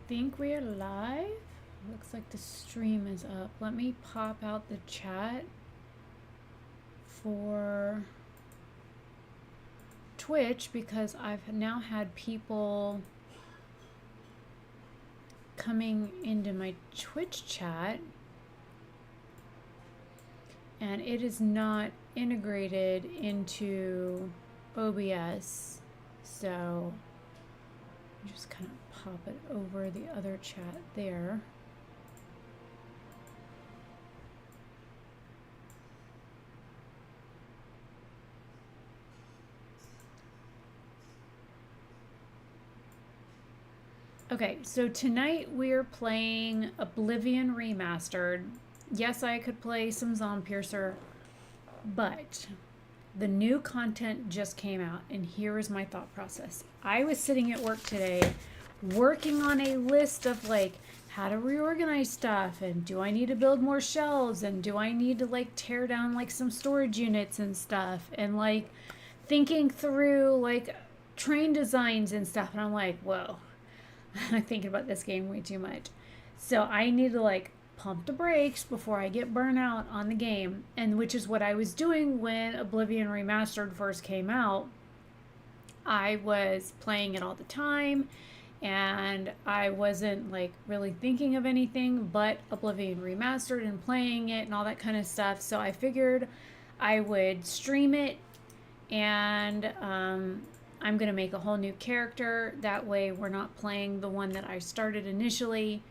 think we are live. Looks like the stream is up. Let me pop out the chat for Twitch because I've now had people coming into my Twitch chat and it is not integrated into OBS, so I'm just kind of pop it over the other chat there. Okay, so tonight we're playing Oblivion Remastered. Yes, I could play some Zombiercer, but the new content just came out, and here is my thought process. I was sitting at work today working on a list of like how to reorganize stuff, and do I need to build more shelves, and do I need to like tear down like some storage units and stuff, and like thinking through like train designs and stuff, and I'm like, whoa, I'm thinking about this game way too much. So I need to like pump the brakes before I get burnt out on the game, and which is what I was doing when Oblivion Remastered first came out. I was playing it all the time and I wasn't like really thinking of anything but Oblivion Remastered and playing it and all that kind of stuff. So I figured I would stream it, and I'm gonna make a whole new character. That way we're not playing the one that I started initially,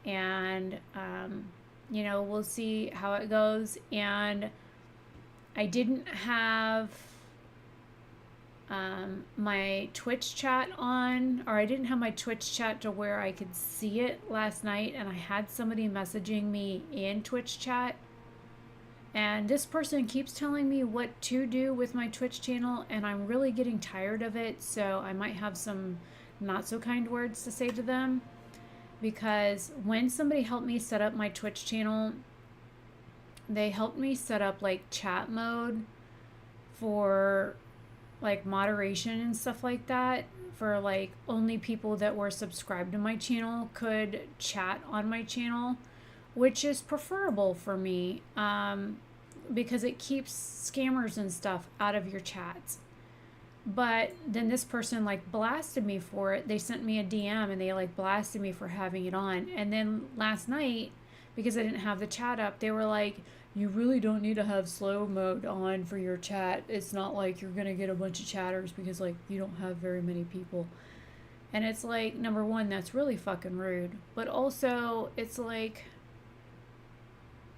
and you know, we'll see how it goes. And I didn't have my Twitch chat on, or I didn't have my Twitch chat to where I could see it last night, and I had somebody messaging me in Twitch chat, and this person keeps telling me what to do with my Twitch channel, and I'm really getting tired of it, so I might have some not so kind words to say to them. Because when somebody helped me set up my Twitch channel, they helped me set up like chat mode for like moderation and stuff like that, for like only people that were subscribed to my channel could chat on my channel, which is preferable for me, because it keeps scammers and stuff out of your chats. But then this person like blasted me for it. They sent me a DM and they like blasted me for having it on. And then last night, because I didn't have the chat up, they were like, you really don't need to have slow mode on for your chat. It's not like you're gonna get a bunch of chatters because like you don't have very many people. And it's like, number one, that's really fucking rude. But also it's like,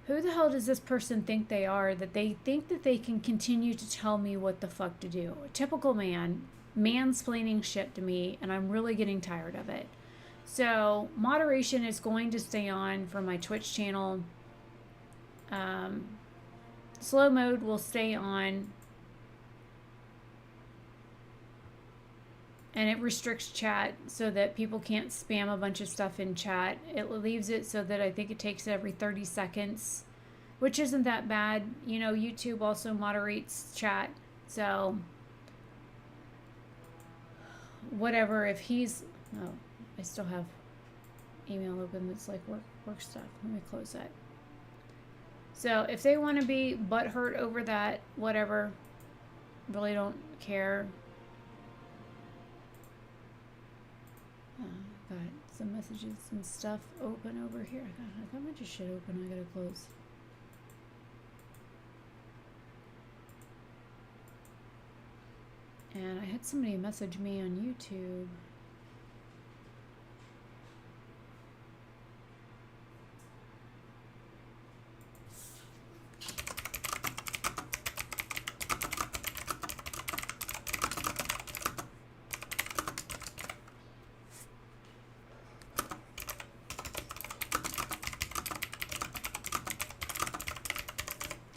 who the hell does this person think they are, that they think that they can continue to tell me what the fuck to do? A typical man, mansplaining shit to me, and I'm really getting tired of it. So moderation is going to stay on for my Twitch channel. Slow mode will stay on. And it restricts chat so that people can't spam a bunch of stuff in chat. It leaves it so that I think it takes every 30 seconds, which isn't that bad. You know, YouTube also moderates chat. So, whatever, if he's... Oh, I still have email open that's like work stuff. Let me close that. So, if they want to be butthurt over that, whatever. Really don't care. Got some messages and stuff open over here. I got a bunch of shit open I gotta close. And I had somebody message me on YouTube.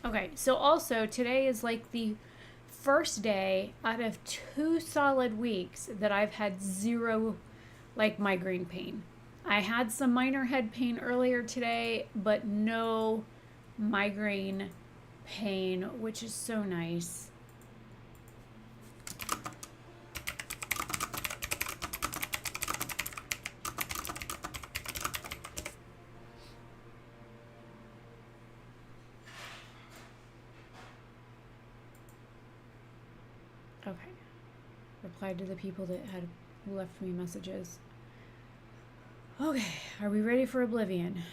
Okay, so also today is like the first day out of 2 solid weeks that I've had zero like migraine pain. I had some minor head pain earlier today, but no migraine pain, which is so nice. replied to the people that had left me messages. Okay, are we ready for Oblivion?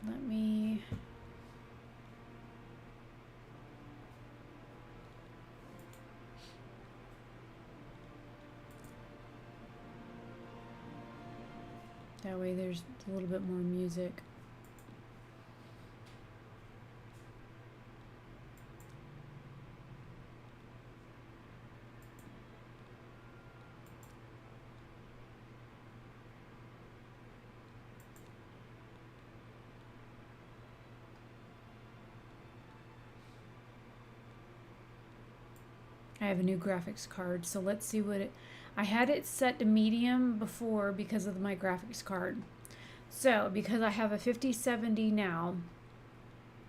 Let me... That way there's a little bit more music. I have a new graphics card, so let's see what it... I had it set to medium before because of my graphics card. So, because I have a 5070 now,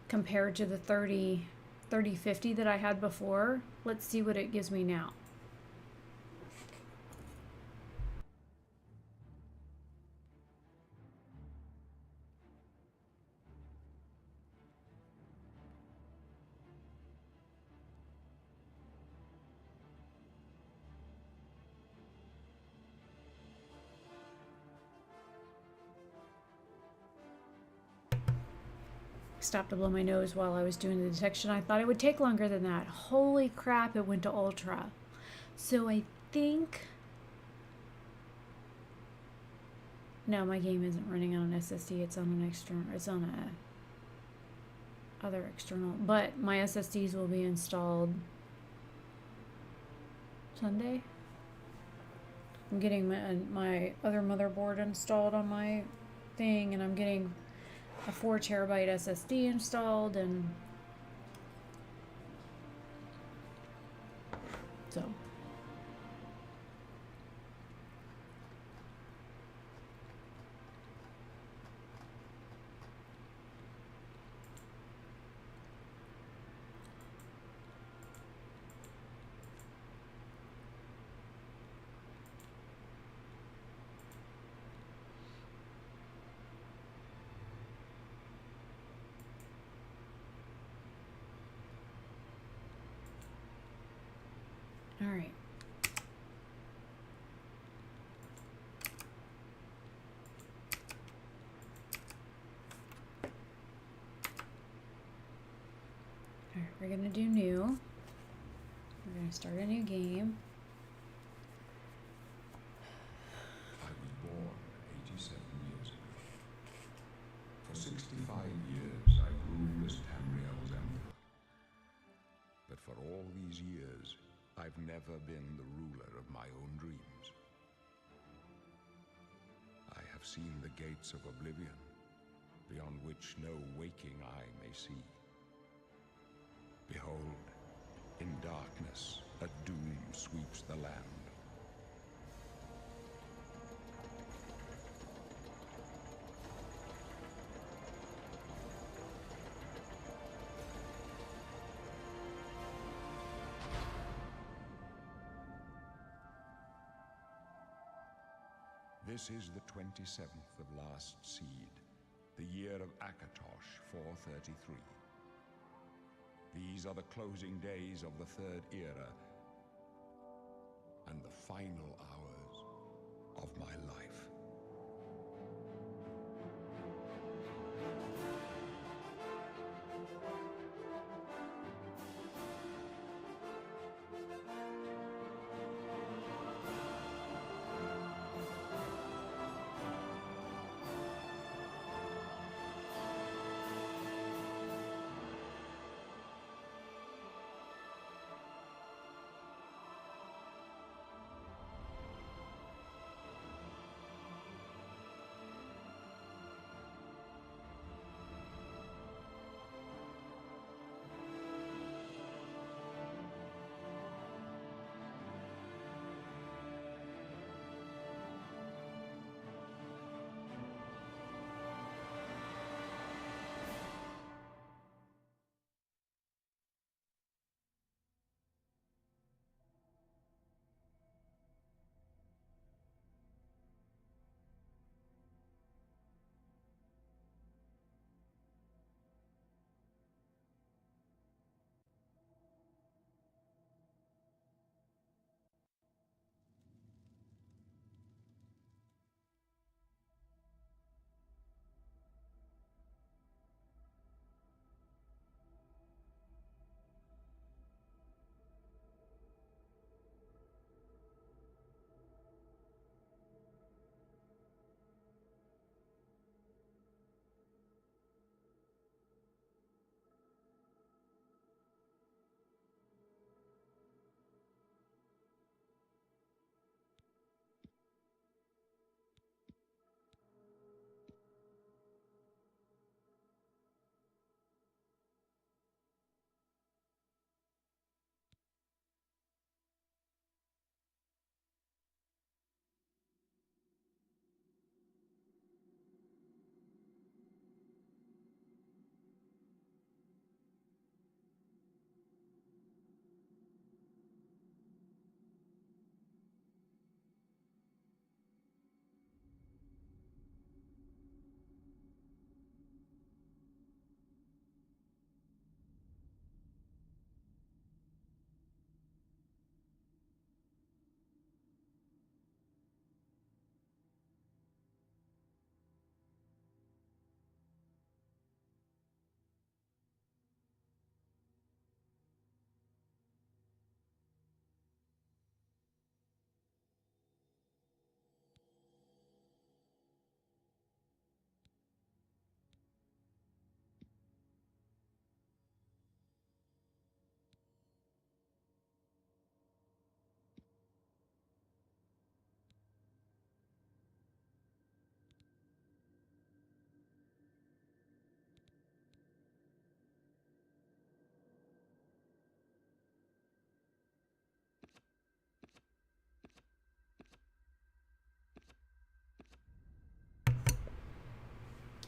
compared to the 3050 that I had before, let's see what it gives me now. Stopped to blow my nose while I was doing the detection. I thought it would take longer than that. Holy crap, it went to ultra. So I think... No, my game isn't running on an SSD. It's on an external... It's on a other external. But my SSDs will be installed Sunday. I'm getting my other motherboard installed on my thing, and I'm getting a 4 terabyte SSD installed, and so all right. All right, we're gonna do new. We're gonna start a new game. I was born 87 years ago. For 65 years I ruled as Tamriel's emperor. But for all these years, I've never been the ruler of my own dreams. I have seen the gates of Oblivion, beyond which no waking eye may see. Behold, in darkness, a doom sweeps the land. This is the 27th of last seed, the year of Akatosh 433. These are the closing days of the Third Era and the final hours of my life.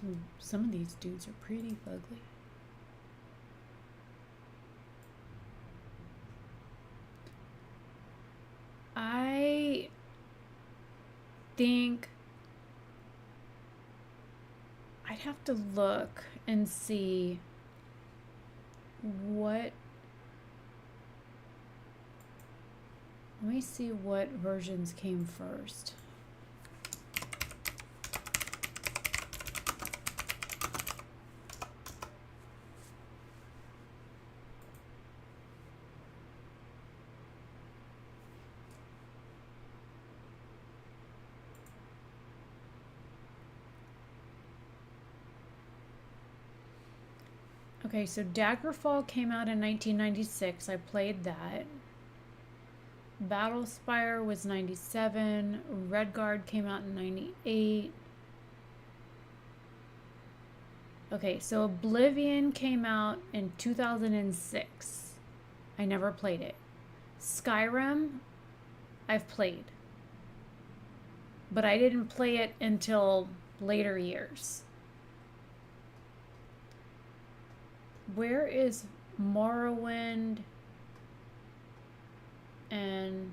Ooh, some of these dudes are pretty fugly. I think I'd have to look and see what. Let me see what versions came first. Okay, so Daggerfall came out in 1996. I played that. Battlespire was 97. Redguard came out in 98. Okay, so Oblivion came out in 2006. I never played it. Skyrim, I've played. But I didn't play it until later years. Where is Morrowind and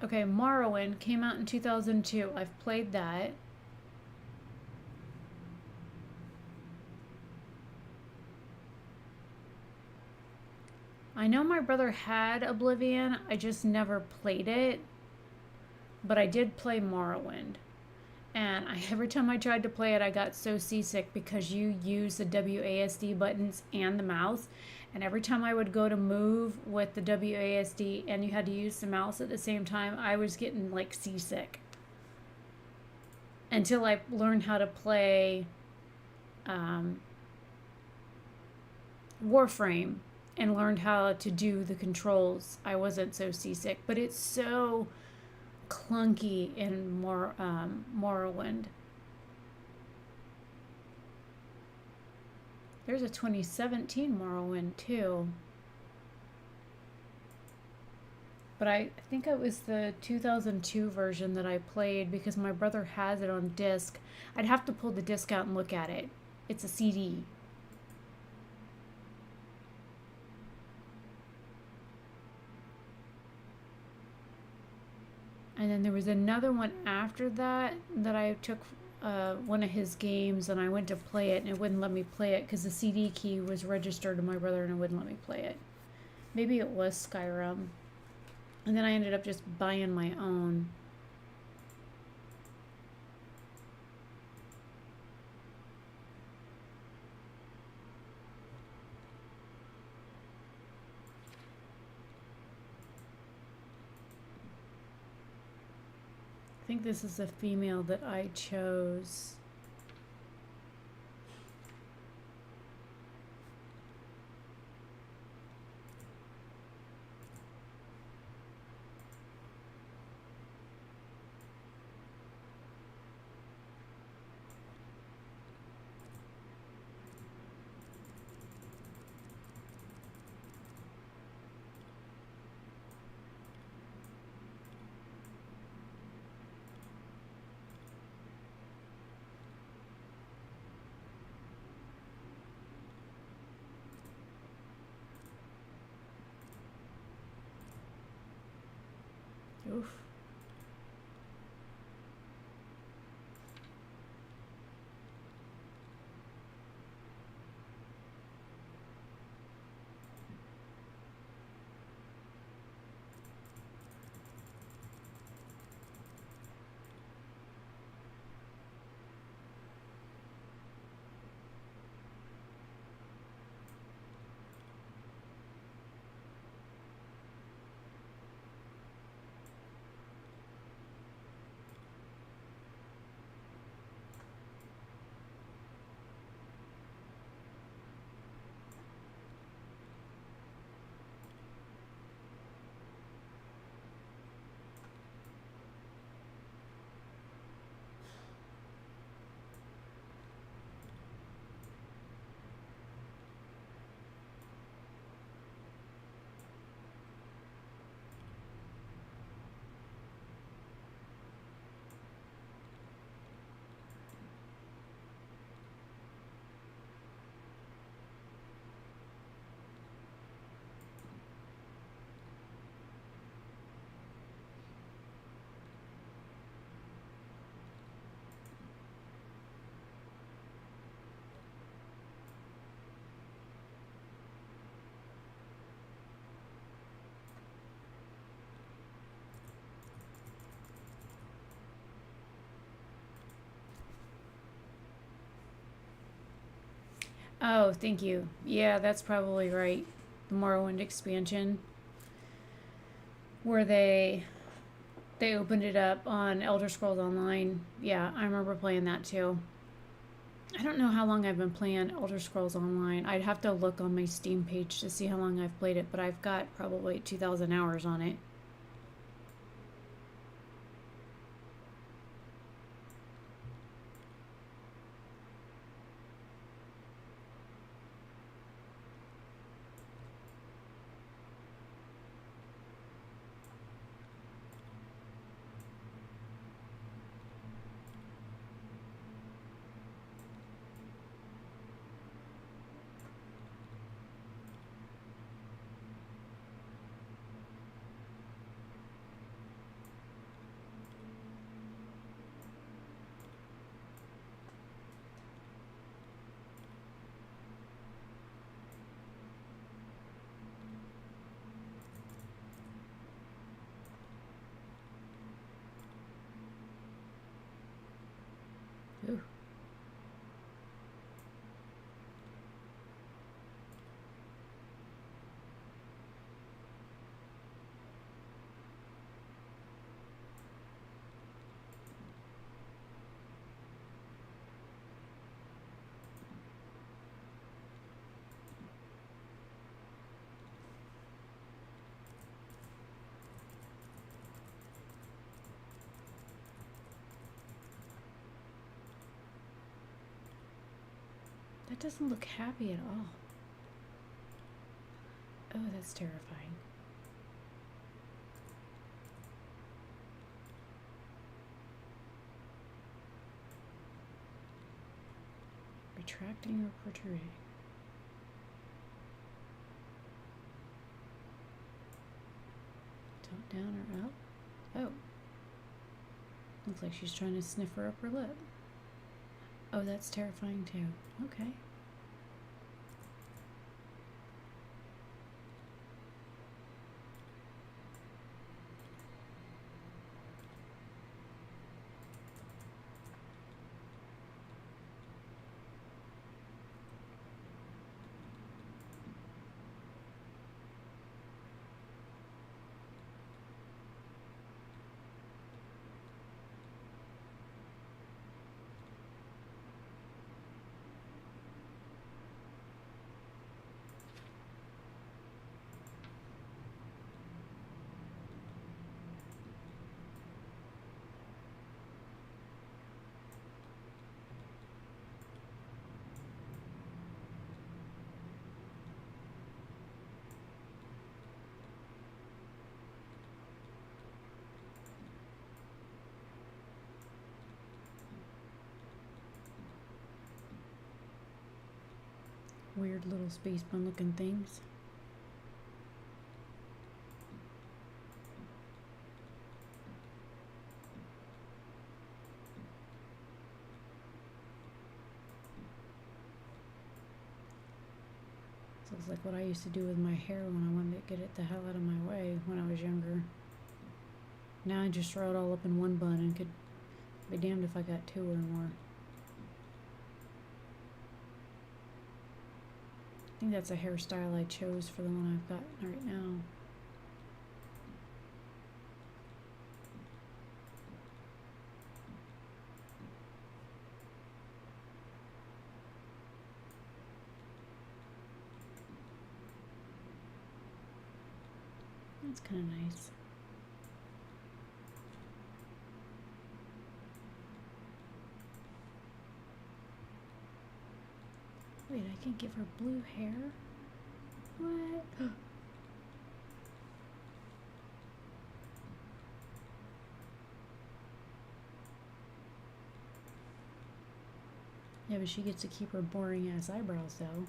okay, Morrowind came out in 2002. I've played that. I know my brother had Oblivion. I just never played it. But I did play Morrowind. And every time I tried to play it, I got so seasick because you use the WASD buttons and the mouse. And every time I would go to move with the WASD and you had to use the mouse at the same time, I was getting like seasick. Until I learned how to play Warframe and learned how to do the controls, I wasn't so seasick. But it's so clunky in Morrowind. There's a 2017 Morrowind too. But I think it was the 2002 version that I played because my brother has it on disc. I'd have to pull the disc out and look at it. It's a CD. And then there was another one after that that I took one of his games and I went to play it and it wouldn't let me play it because the CD key was registered to my brother and it wouldn't let me play it. Maybe it was Skyrim. And then I ended up just buying my own. I think this is a female that I chose. Oof. Oh, thank you. Yeah, that's probably right. The Morrowind expansion, where they opened it up on Elder Scrolls Online. Yeah, I remember playing that too. I don't know how long I've been playing Elder Scrolls Online. I'd have to look on my Steam page to see how long I've played it, but I've got probably 2,000 hours on it. Ooh. That doesn't look happy at all. Oh, that's terrifying. Retracting or protruding? Top, down, or up? Oh. Looks like she's trying to sniff her upper lip. Oh, that's terrifying too. Okay. Weird little spaceman looking things. Looks like what I used to do with my hair when I wanted to get it the hell out of my way when I was younger. Now I just throw it all up in one bun and could be damned if I got two or more. I think that's a hairstyle I chose for the one I've got right now. That's kind of nice. Wait, I can give her blue hair? What? Yeah, but she gets to keep her boring ass eyebrows though.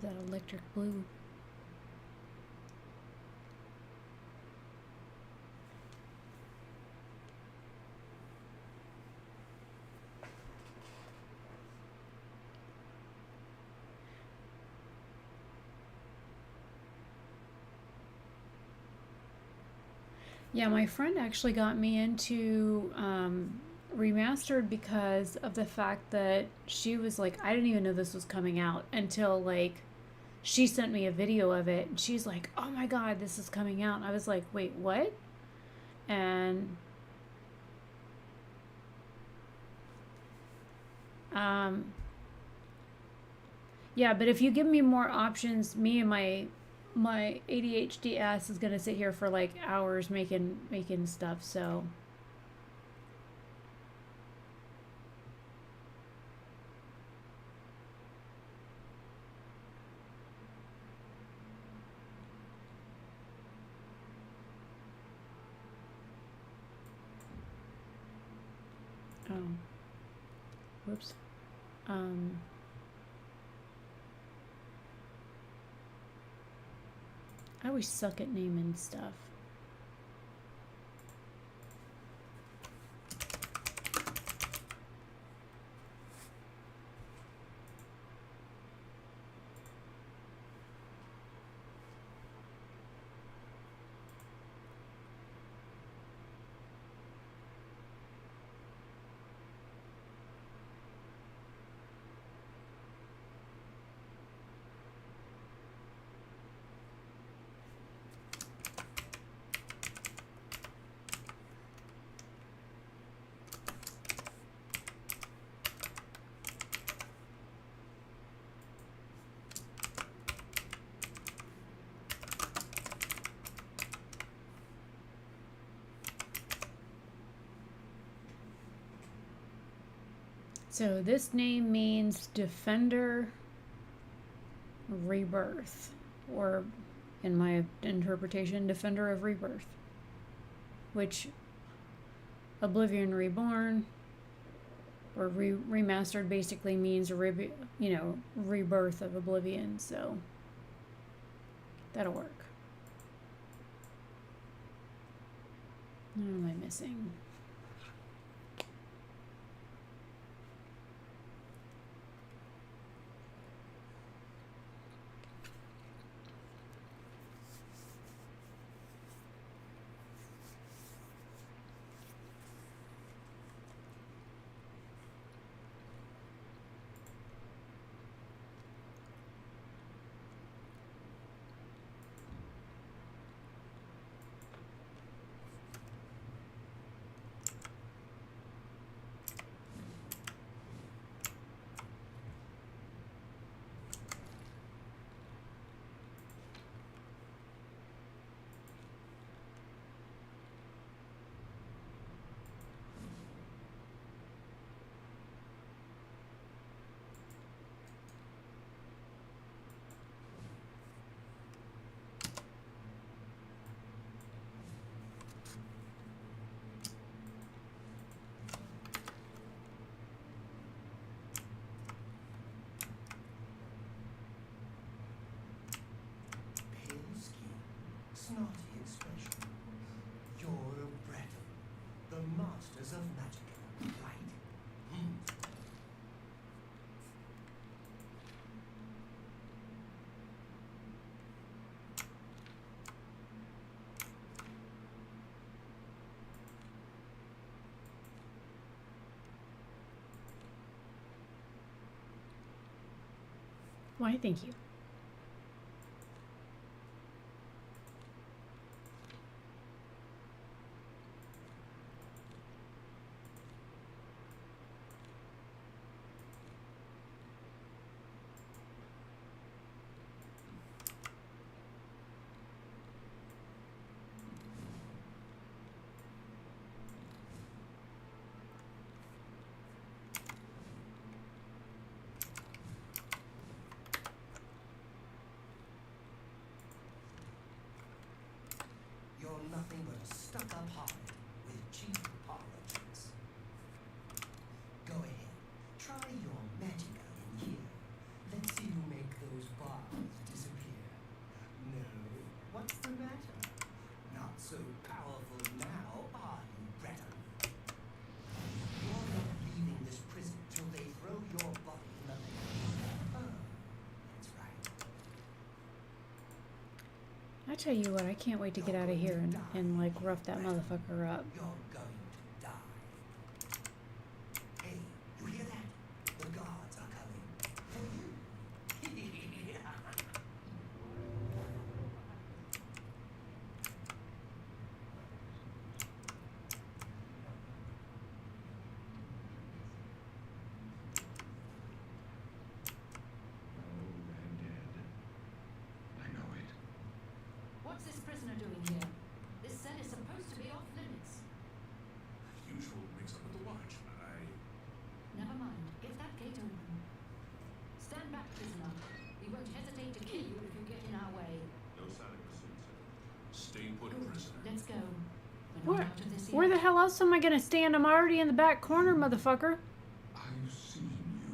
that electric blue. Yeah, my friend actually got me into Remastered because of the fact that she was like, I didn't even know this was coming out until like she sent me a video of it. And she's like, oh my God, this is coming out. And I was like, wait, what? And um, yeah, but if you give me more options, me and my ADHD ass is gonna sit here for like hours making stuff. So oh, whoops. Um, I always suck at naming stuff. So this name means Defender Rebirth, or in my interpretation, Defender of Rebirth, which Oblivion Reborn or remastered basically means rebirth of Oblivion. So that'll work. What am I missing? Snotty expression. You're a brat. The masters of magic, right? Why, thank you. You're nothing but a stuck-up harlot with cheap parlor tricks. Go ahead, try your magic out in here. Let's see you make those bars so powerful now, are you, Breton? You're not leaving this prison till they throw your body in the lake. Oh, that's right. I tell you what, I can't wait to get out of here and like rough that motherfucker up. You're going to die. Hey, you hear that? The guards are coming for you. they're dead. I know it. What's this prisoner doing here? This cell is supposed to be off limits. Usual mix-up with the watch. Never mind. Get that gate open. Stand back, prisoner. We won't hesitate to kill you if you get in our way. No sign of pursuit, sir. Stay put, Good. prisoner. Let's go. We're not out of this Where the yet. hell else am I gonna stand? I'm already in the back corner, motherfucker. I've seen you.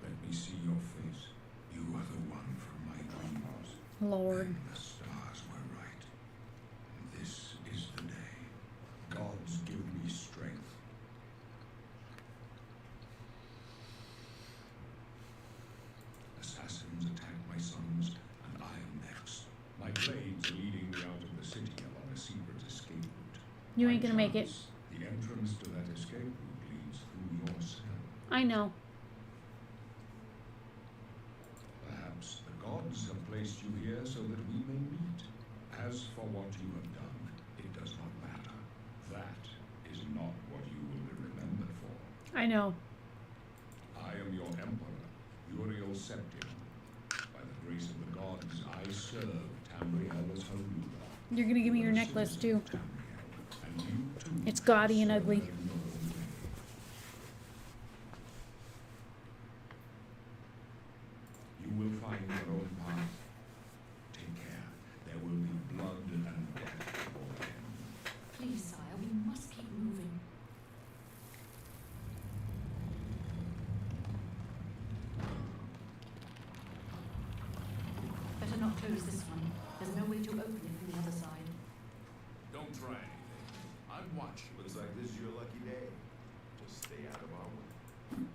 Let me see your face. You are the one from my dreams. Lord. And the stars were right. This is the day. Gods give me strength. Assassins attack my sons, and I am next. My blades are leading me out of the city along a secret escape route. You By ain't gonna make it. chance, the entrance to that escape route leads through your cell. I know. Perhaps the gods have placed you here so that we may meet. As for what you have done, it does not matter. That is not what you will be remembered for. I know. I am your emperor, Uriel Septim. By the grace of the gods, I serve Tamriel as her ruler. You're gonna give me your You are necklace citizens too. of Tamriel, and you too It's gaudy and serve ugly. her in your own way. You will find your own path. Take care. There will be blood and death before the end. Please, sire, we must keep moving. Better not close this one. There's no way to open it from the other side. Don't try anything. I'm watching. Looks like this is your lucky day. Just stay out of our way.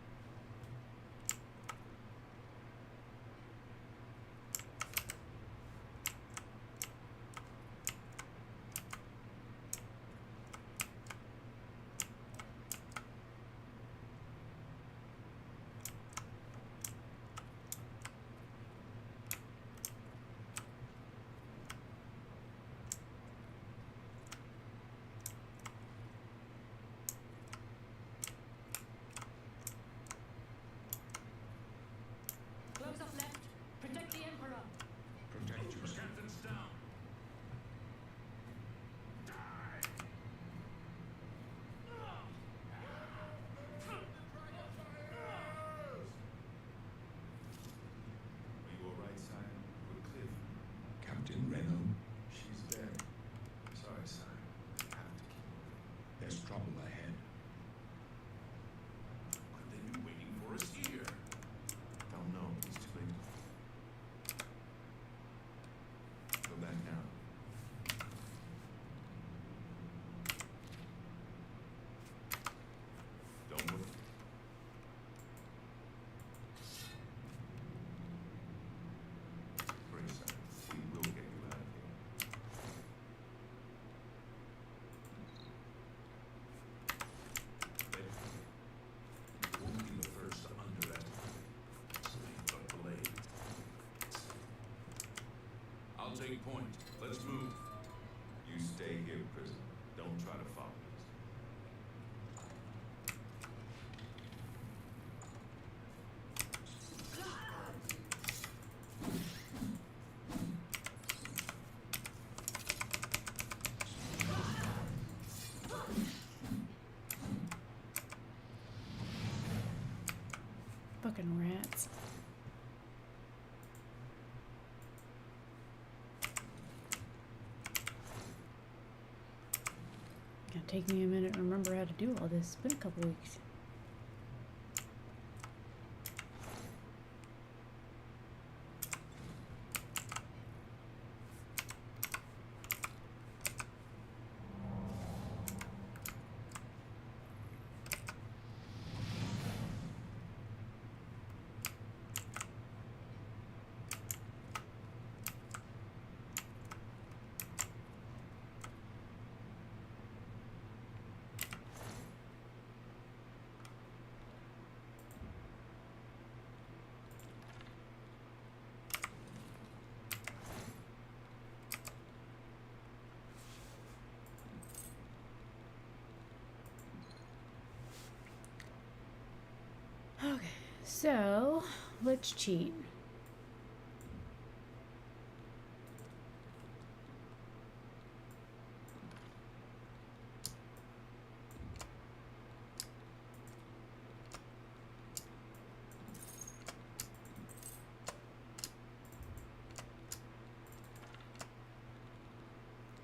Close up left. Protect the Emperor. Protect yourself. Captain's down. Are you alright, sire? We're clear for you. Captain Reno, She's dead. Sorry, sire. We have to keep moving. there's trouble ahead. Could they be waiting for us here? Don't know. It's too late. Go back now. Don't move. Hurry, sire. We will get you out of here. You won't be the first to underestimate me. Slave but delayed. I'll take point. Let's move. You stay here, prisoner. Don't try to follow us. Fucking rats. Gonna take me a minute to remember how to do all this. It's been a couple weeks. So, let's cheat.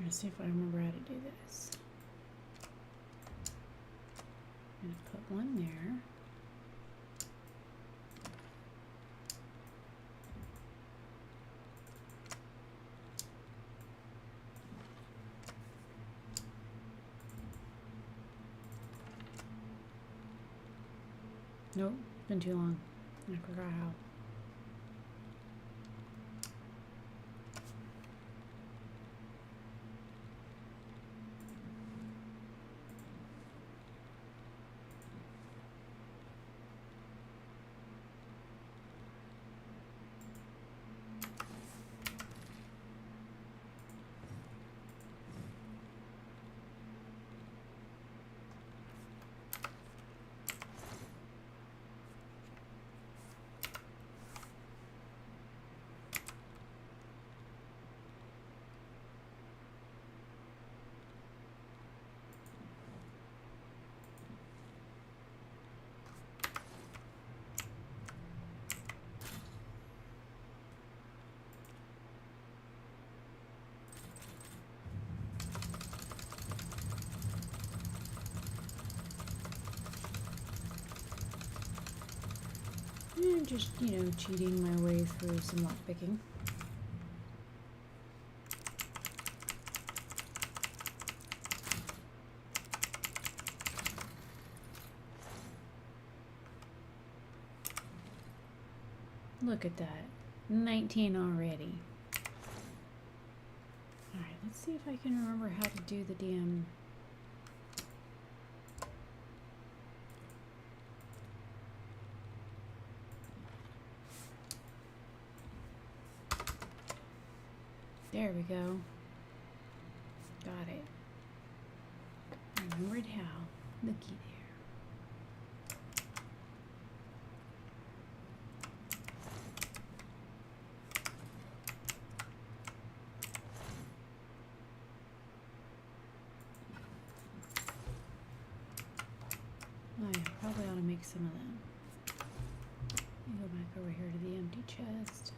Let's see if I remember how to do this. I'm going to put one there. Nope, it's been too long. I forgot how. And just, cheating my way through some lockpicking. Look at that. 19 already. Alright, let's see if I can remember how to do the damn... There we go. Got it. I remembered how. Looky there. Oh yeah, probably ought to make some of them. Let me go back over here to the empty chest.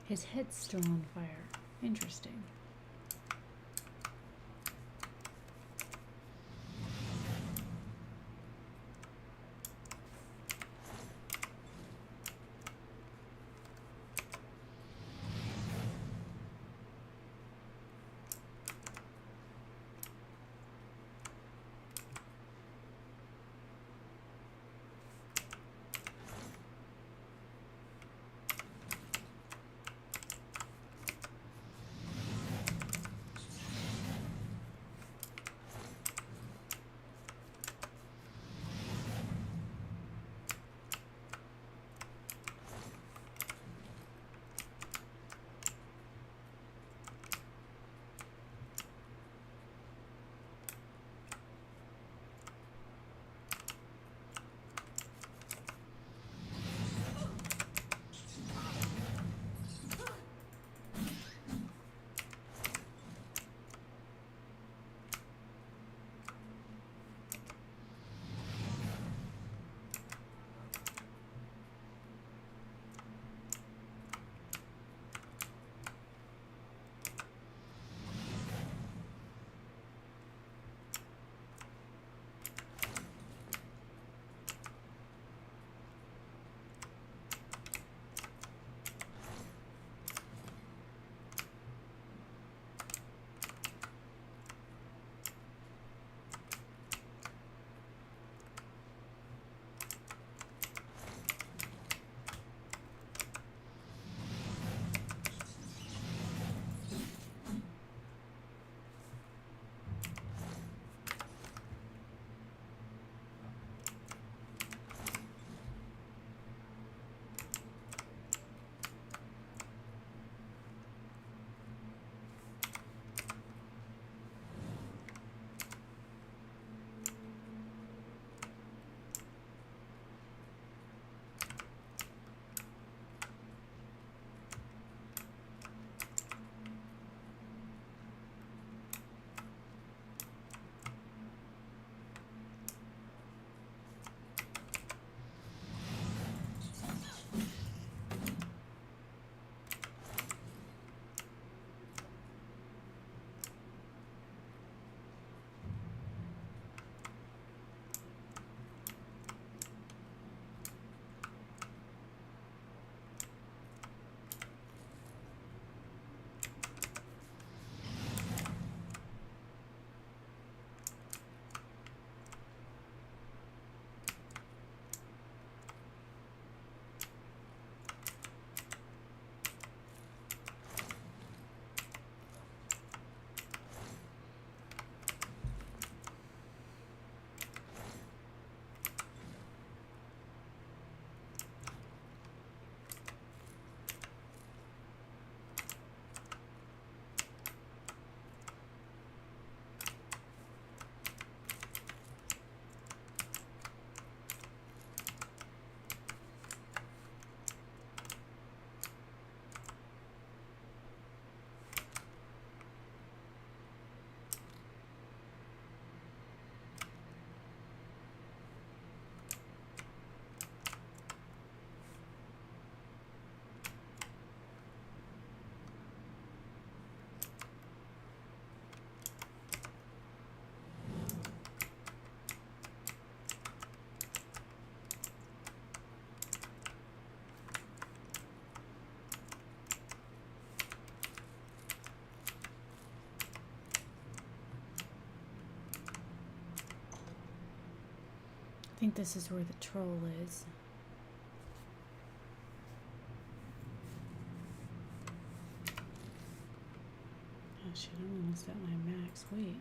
His head's still on fire. Interesting. I think this is where the troll is. Oh shit, I'm almost at my max weight.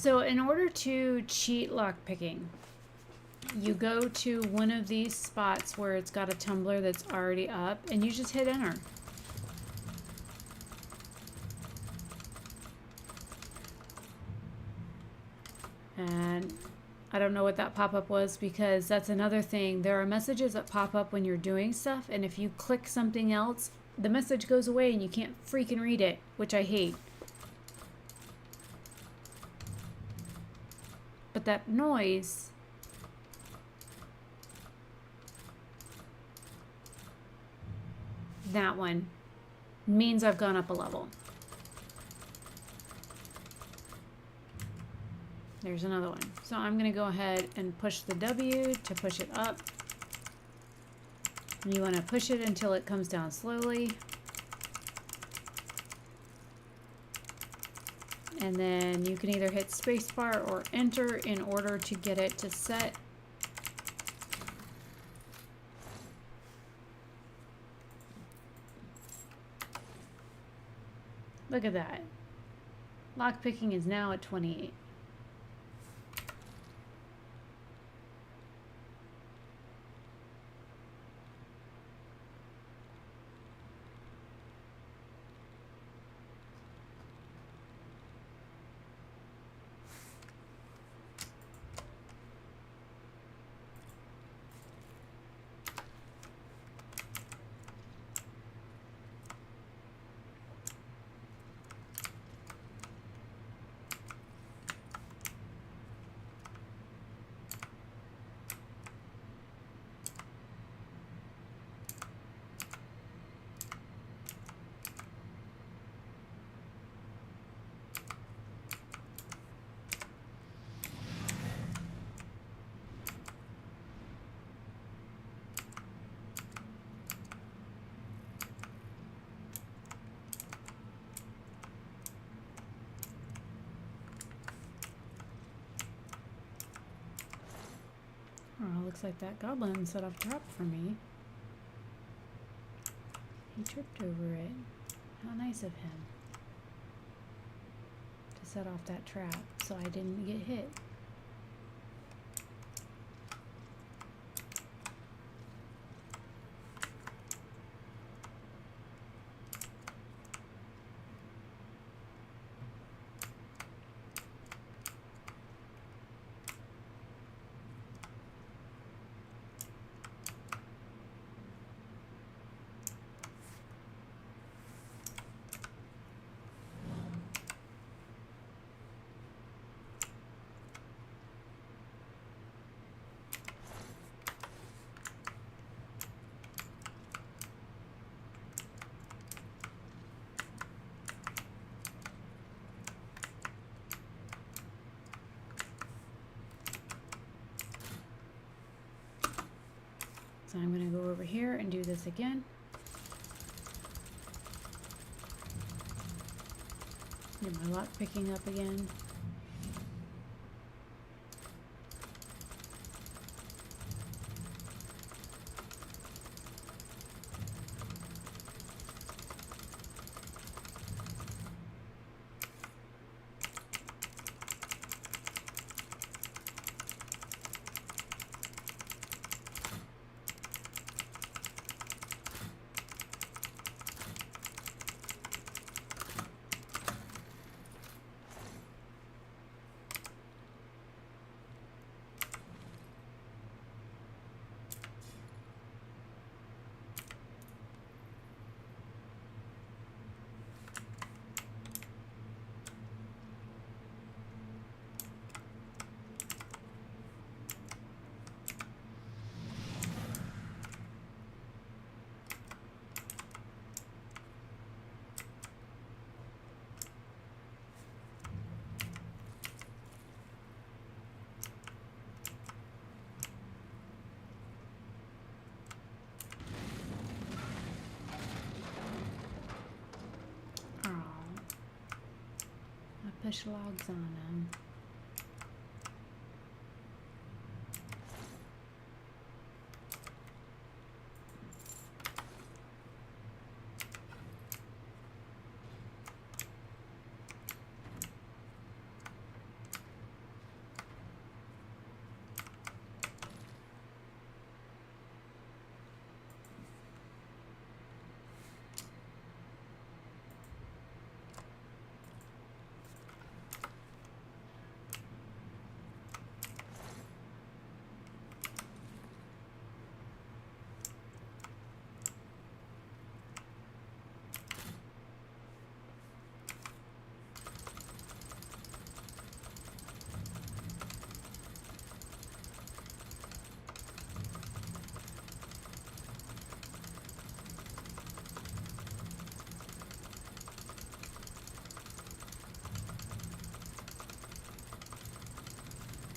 So in order to cheat lockpicking, you go to one of these spots where it's got a tumbler that's already up, and you just hit enter. And I don't know what that pop-up was, because that's another thing. There are messages that pop up when you're doing stuff, and if you click something else, the message goes away and you can't freaking read it, which I hate. But that noise, that one, means I've gone up a level. There's another one. So I'm going to go ahead and push the W to push it up. And you want to push it until it comes down slowly. And then you can either hit spacebar or enter in order to get it to set. Look at that. Lockpicking is now at 28. Oh, looks like that goblin set off a trap for me. He tripped over it. How nice of him to set off that trap so I didn't get hit. So I'm going to go over here and do this again. Get my lock picking up again. Push logs on them.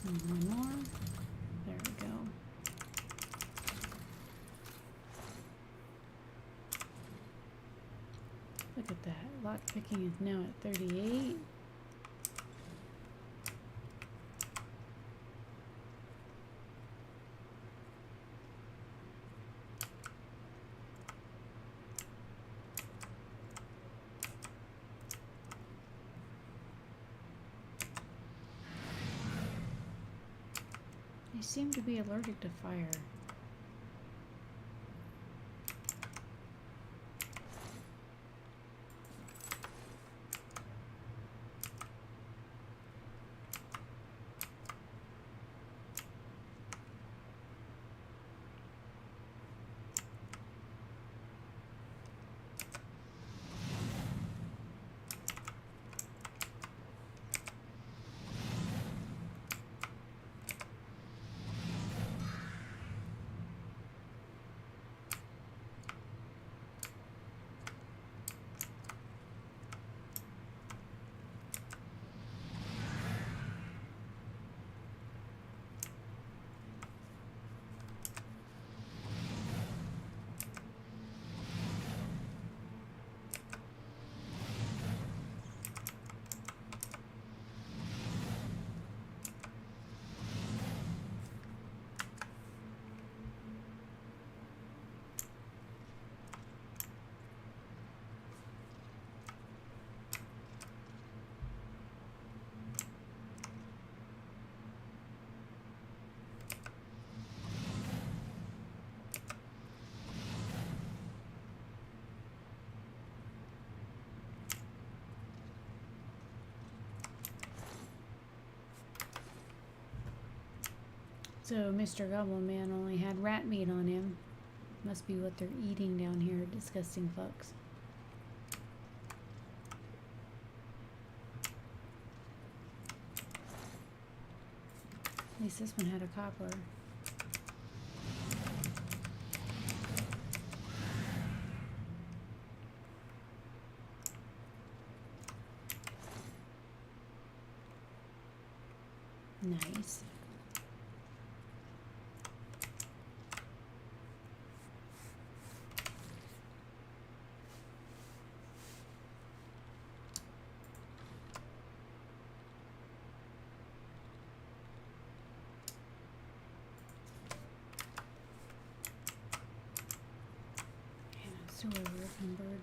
And one more. There we go. Look at that. Lock picking is now at 38. They seem to be allergic to fire. So Mr. Goblin Man only had rat meat on him. Must be what they're eating down here, disgusting fucks. At least this one had a copper. Nice. Sewer ripping bird.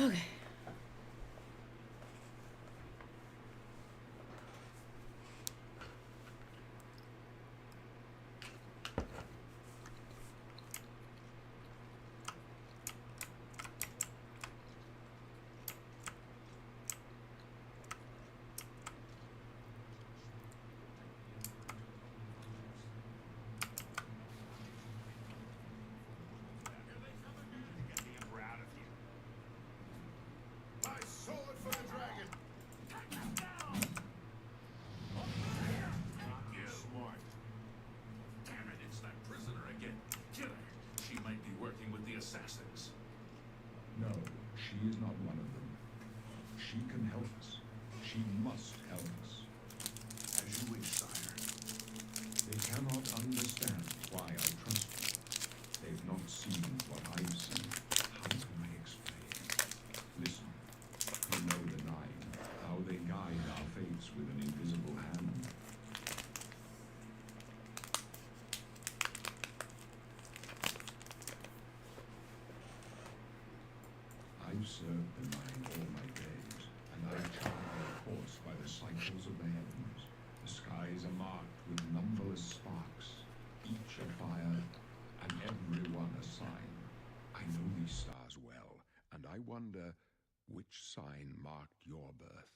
Okay. My sword for the dragon! Not you. Smart. Damn it, it's that prisoner again. Kill her. She might be working with the assassins. No, she is not one of them. She can help us. She must help us. As you wish, sire. They cannot understand why I trust them. They've not seen what I've seen. How can I explain? Listen, you know the Nine, how they guide our fates with an invisible hand. I've served the Nine all my days, and I've charted their course by the cycles of the heavens. The skies are marked with numberless sparks, each a fire, and every one a sign. I know these stars well, and I wonder which sign marked your birth.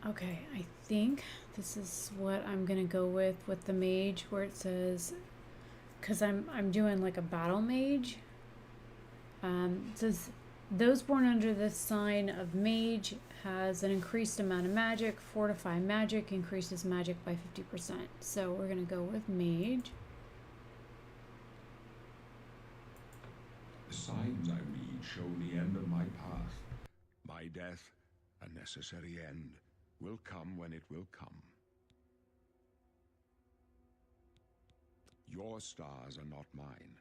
Okay, I think this is what I'm gonna go with the mage, where it says, because I'm doing like a battle mage. It says those born under the sign of mage has an increased amount of magic. Fortify magic increases magic by 50%. So we're gonna go with mage. The signs I read show the end of my path. My death, a necessary end, will come when it will come. Your stars are not mine.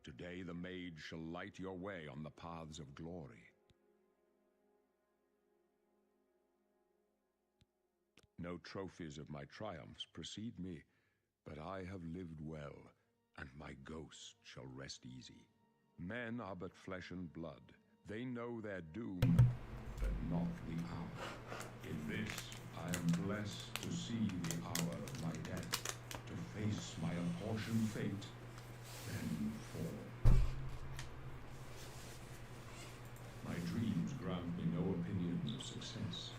Today the mage shall light your way on the paths of glory. No trophies of my triumphs precede me, But I have lived well, and my ghost shall rest easy. Men are but flesh and blood. They know their doom, but not the hour. In this, I am blessed to see the hour of my death, to face my apportioned fate, then fall. My dreams grant me no opinions of success.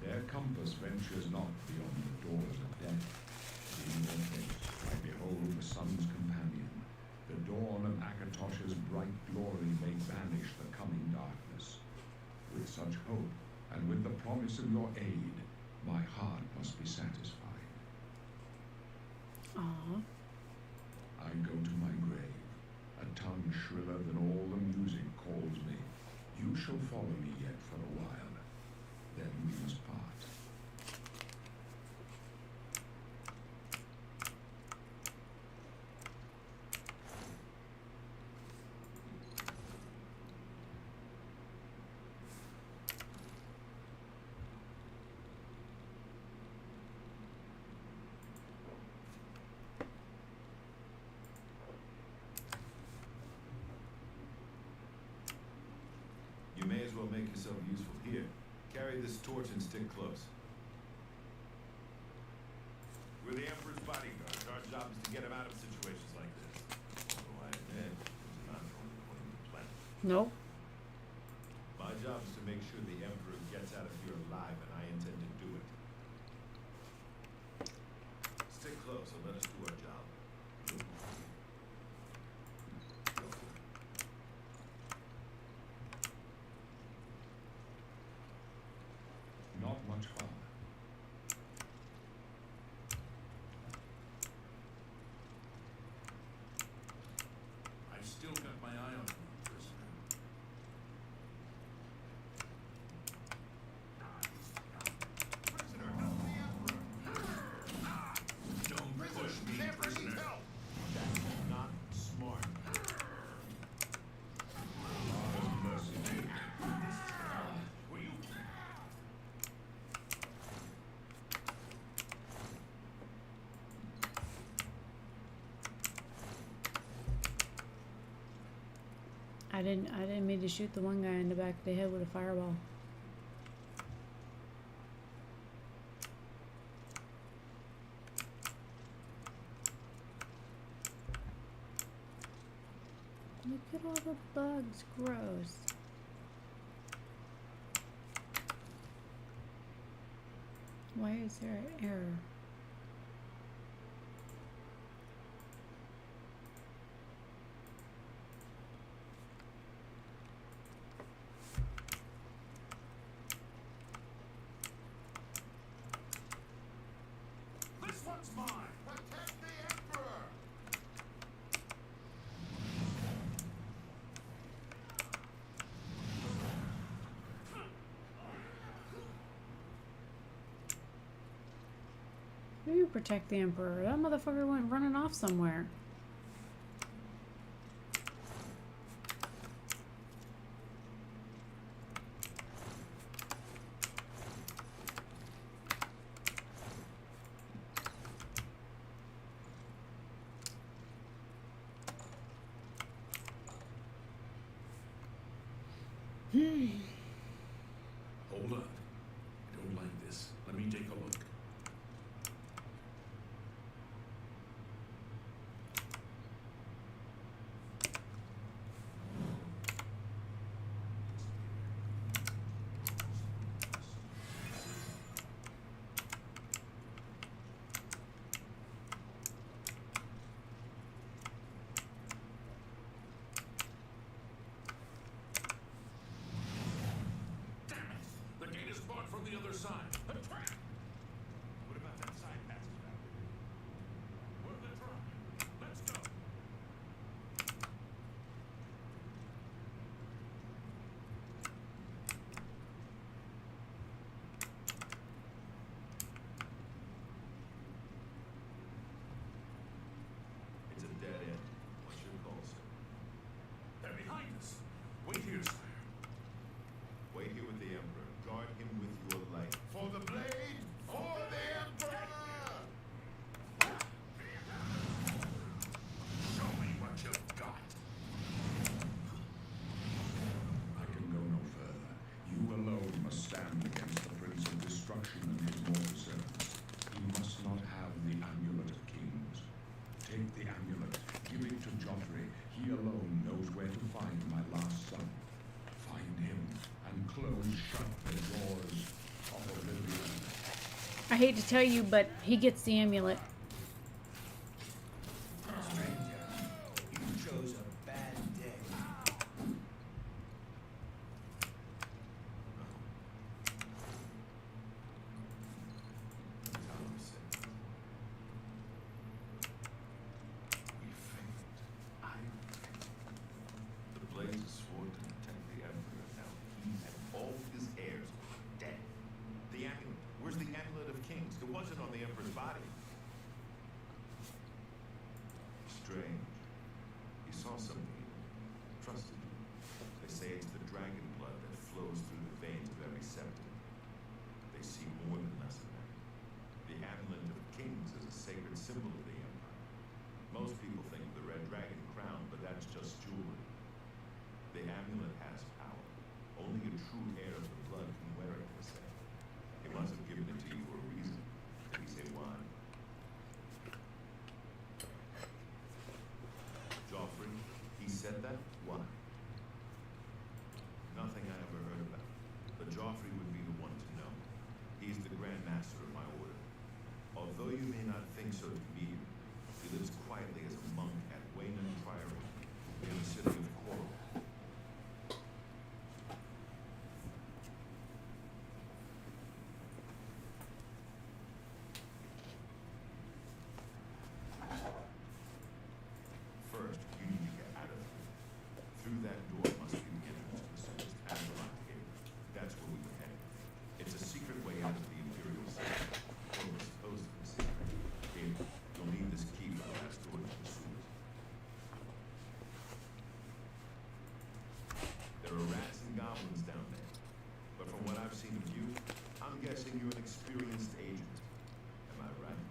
Their compass ventures not beyond the doors of death. In your face, I behold the sun's companion. The dawn of Akatosh's bright glory may banish the coming darkness. With such hope, and with the promise of your aid, my heart must be satisfied. Aww. I go to my grave, a tongue shriller than all the music calls me. You shall follow me yet for a while, then we must part. You may as well make yourself useful. Here, carry this torch and stick close. We're the Emperor's bodyguards. Our job is to get him out of situations like this. Although I admit, it's not going according to plan. Nope. My job is to make sure the Emperor gets out of here alive, and I intend to do it. Stick close and let us do our job. Not much farther. I've still got my eye on you, prisoner. Prisoner, help the Emperor! Don't push me, prisoner. That's not smart. Allah's mercy. Will you? I didn't mean to shoot the one guy in the back of the head with a fireball. Look at all the bugs, gross. Why is there an error? This one's mine. Protect the Emperor! You protect the Emperor. That motherfucker went running off somewhere. Hold on. I don't like this. Let me take a look. Damn it! The gate is barred from the other side. A trap! What about that side passage back there? We're the trap. Let's go. It's a dead end. What's your call, sir? They're behind us. Wait here, sire. Wait here with the Emperor. Guard him with your life. For the The doors of Oblivion. I hate to tell you, but he gets the amulet. Stranger, you chose a bad day. Tom said, "We failed. I failed. The Blazes swore to protect the Emperor. Now he and all his heirs are dead. The amulet. Where's the amulet of kings? It wasn't on the Emperor's body." Strange. He saw something in you. Trusted you. They say it's the dragon blood that flows through the veins of every scepter. They see more than lesser men. The amulet of kings is a sacred symbol of the Empire. Most people think of the red dragon crown, but that's just jewelry. The amulet has power. Only a true heir of the blood can wear it, they say. He must have given it to you for a reason. Did he say why? Joffrey, he said that? Why? Nothing I ever heard about. But Joffrey would be the one to know. He's the Grand Master of my order. Although you may not think so to me, he lives quietly as a monk at Wayland Priory in the city of Coral. First, you need to get out of here. Through that door must be the entrance to the surface and the locked gate. That's where we were headed. It's a secret way out of the Imperial City. Or it was supposed to be secret. Here, you'll need this key for the last door to the sewers. There are rats and goblins down there. But from what I've seen of you, I'm guessing you're an experienced agent. Am I right?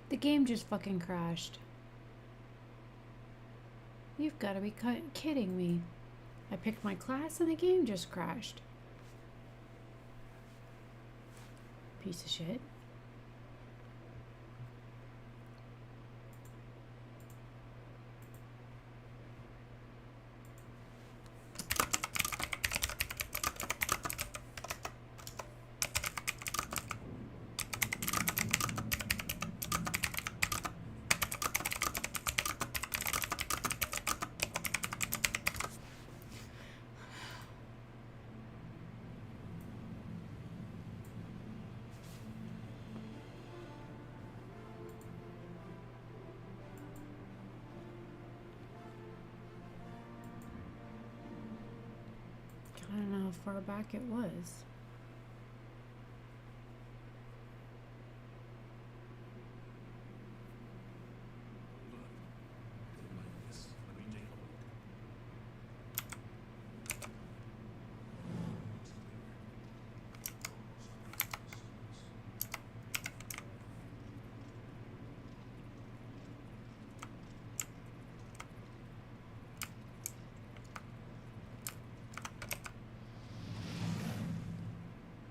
The game just fucking crashed. You've got to be kidding me. I picked my class and the game just crashed. Piece of shit. far back it was. Look, I didn't like this. Let me take a look.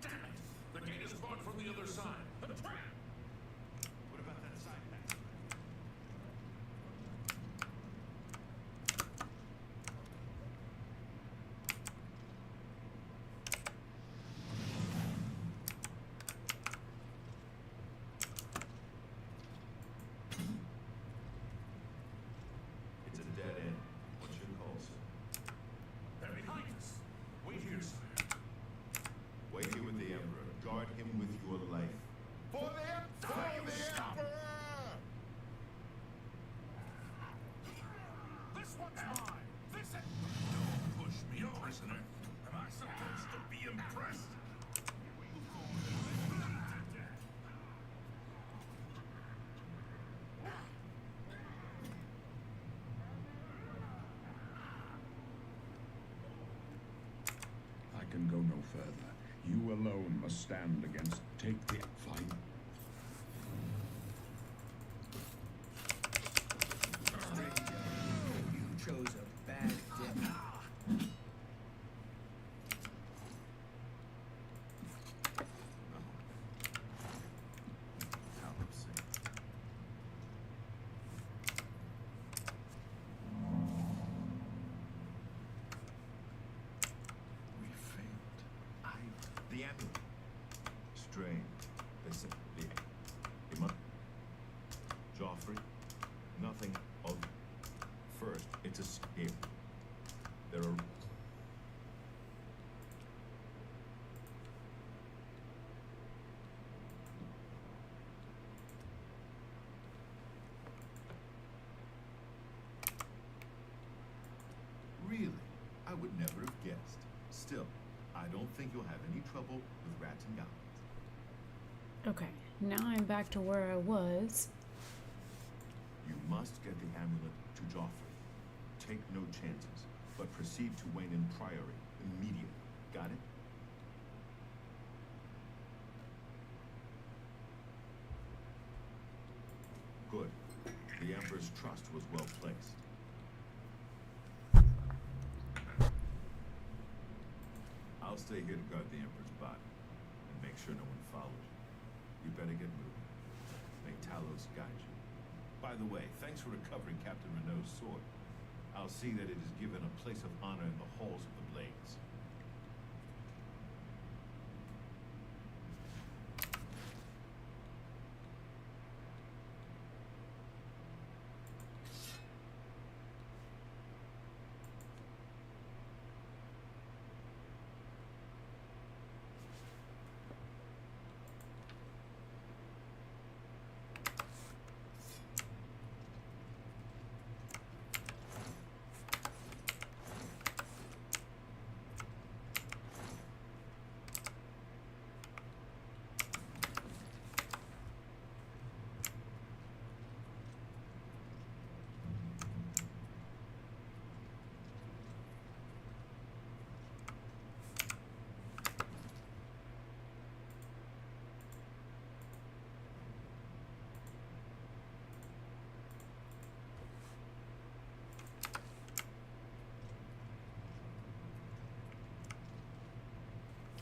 Damn it! The gate is barred from the other side. A trap! What about that side path? It's a dead end. What's your call, sir? They're behind us. Wait here, sire. Wait here with the Emperor. Guard him with your life. For the Emperor! This one's mine. This is... Don't push me, prisoner. Am I supposed to be impressed? I can go no further. You alone must stand against. Take the fight. You chose a bad day. How upset. We failed. The Emperor. Strange. They said the Joffrey. Nothing of. First, it's a scare. There are. Really? I would never have guessed. Still, I don't think you'll have any trouble with rats and goblins. Okay, now I'm back to where I was. You must get the amulet to Joffrey. Take no chances, but proceed to Wayne Priory immediately. Got it? Good. The Emperor's trust was well placed. I'll stay here to guard the Emperor's body and make sure no one follows you. You better get moving. Make Talos guide you. By the way, thanks for recovering Captain Renault's sword. I'll see that it is given a place of honor in the halls of the Blades.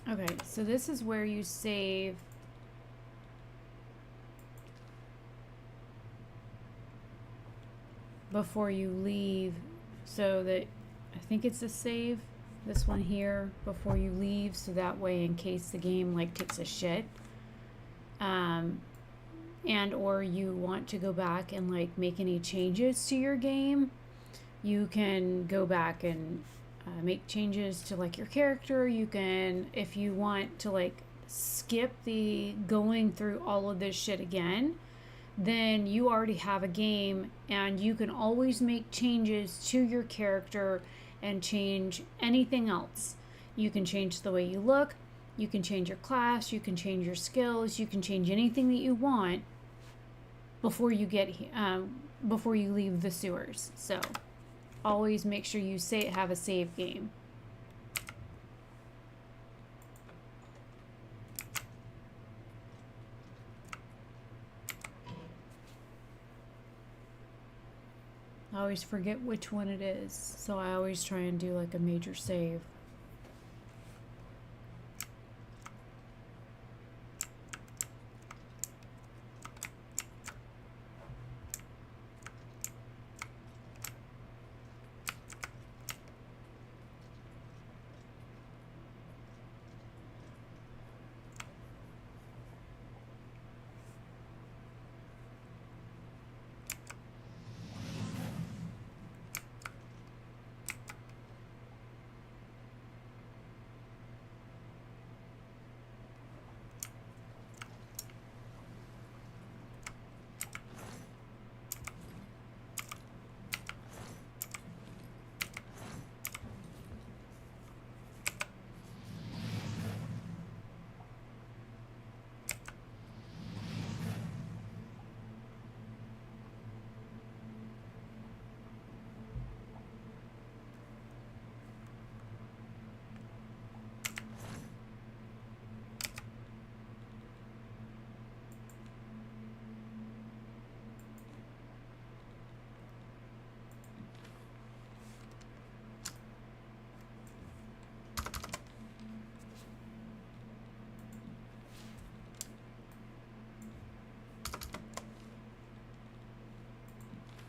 Okay, so this is where you save. Before you leave, so that I think it's a save, this one here, before you leave, so that way in case the game like takes a shit, and or you want to go back and like make any changes to your game, you can go back and make changes to like your character. You can, if you want to like skip the going through all of this shit again, then you already have a game and you can always make changes to your character and change anything else. You can change the way you look, you can change your class, you can change your skills, you can change anything that you want before you before you leave the sewers. So always make sure you have a save game. I always forget which one it is, so I always try and do like a major save.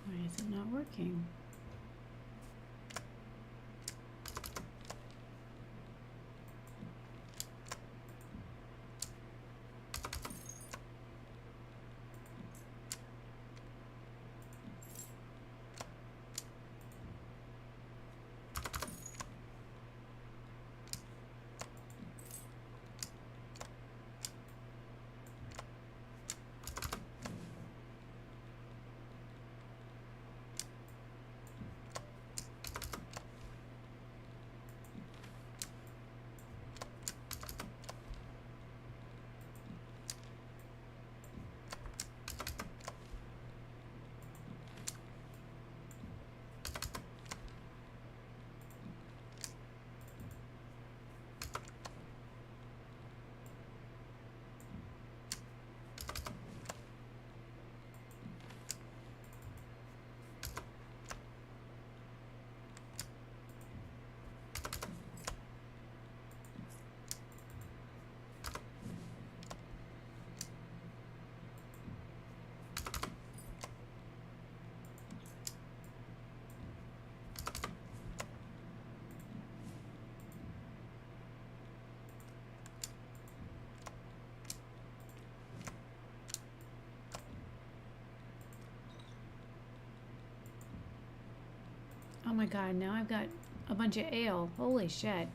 Why is it not working? Oh my god, now I've got a bunch of ale. Holy shit.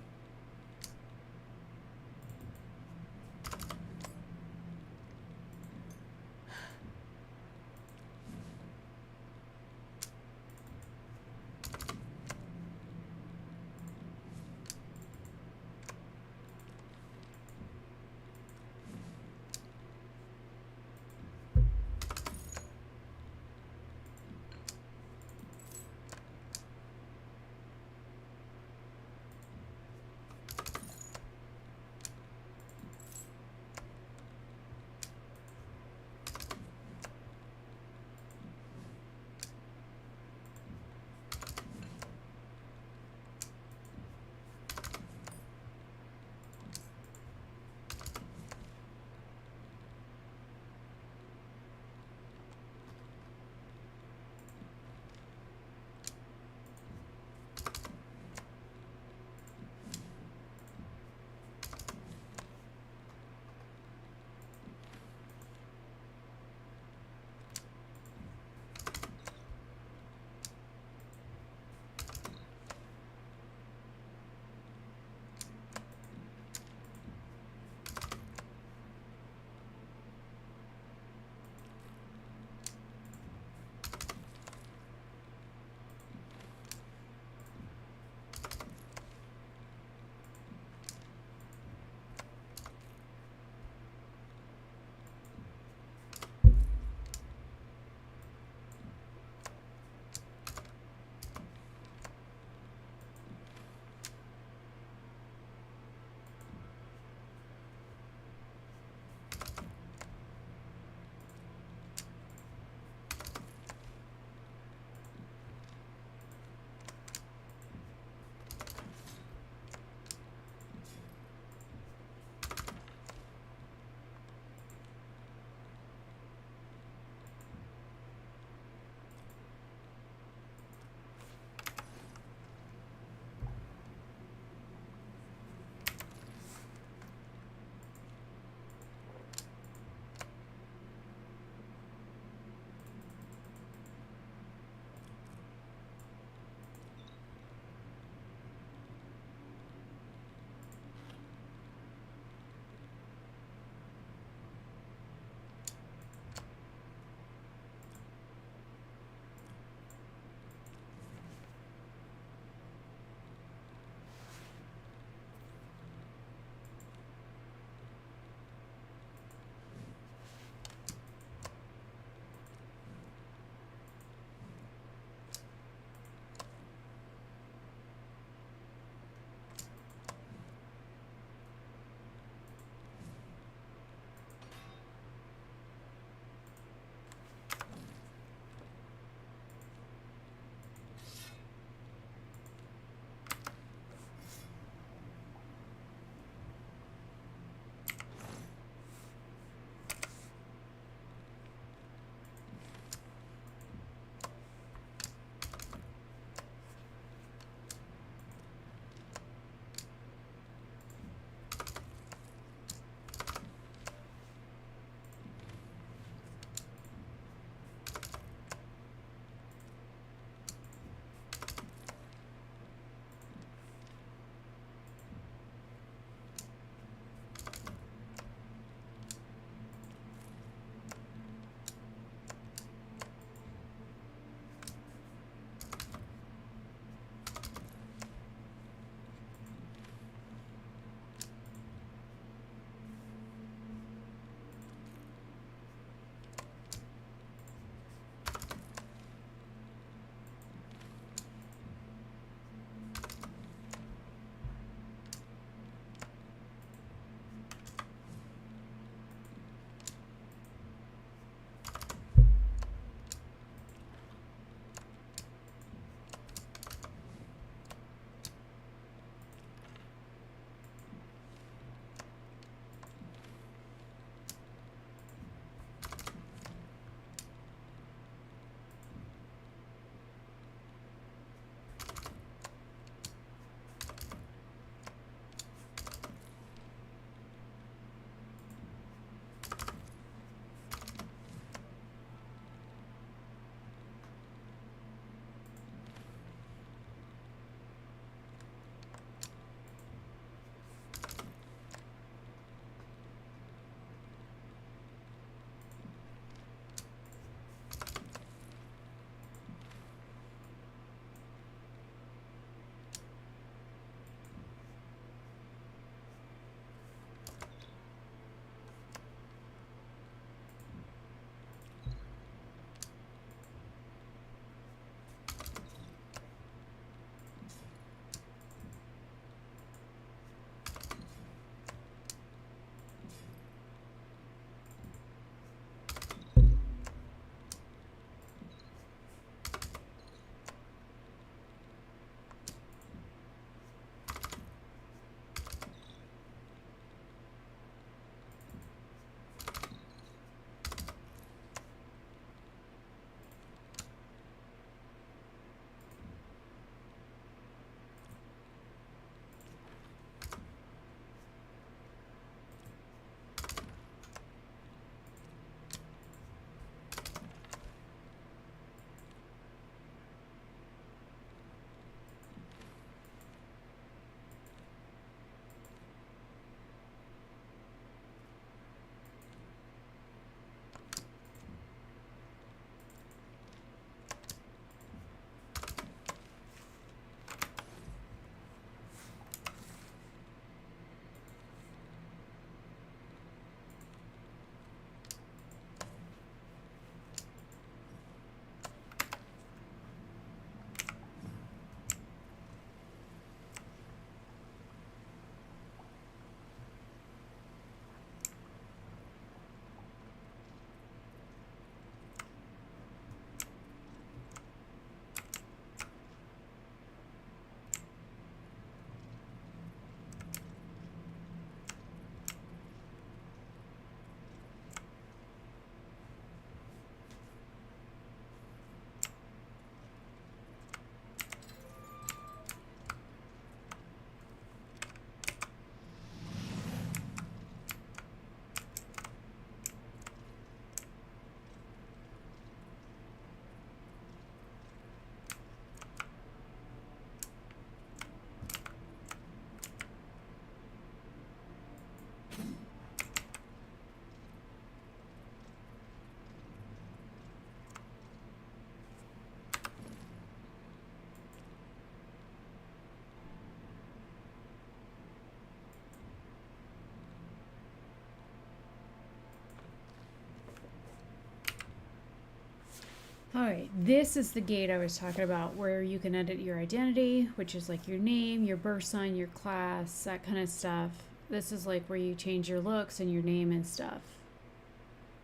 Alright, this is the gate I was talking about where you can edit your identity, which is like your name, your birth sign, your class, that kind of stuff. This is like where you change your looks and your name and stuff.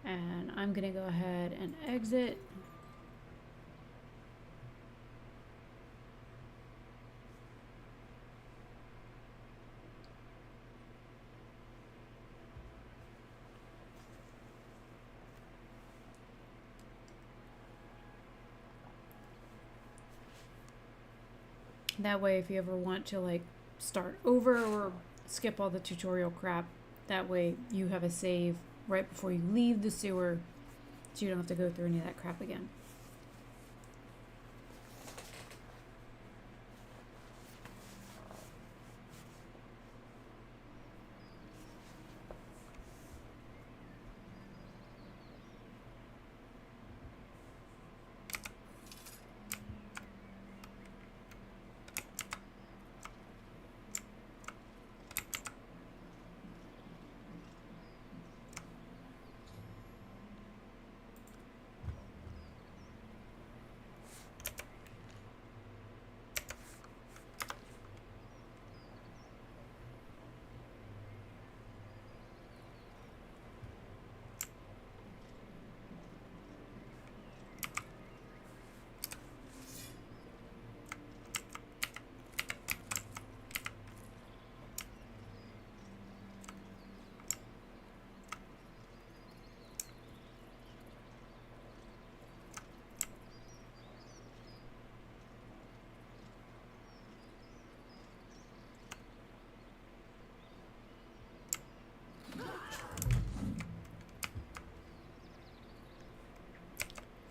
And I'm gonna go ahead and exit. That way, if you ever want to like start over or skip all the tutorial crap, that way you have a save right before you leave the sewer, so you don't have to go through any of that crap again.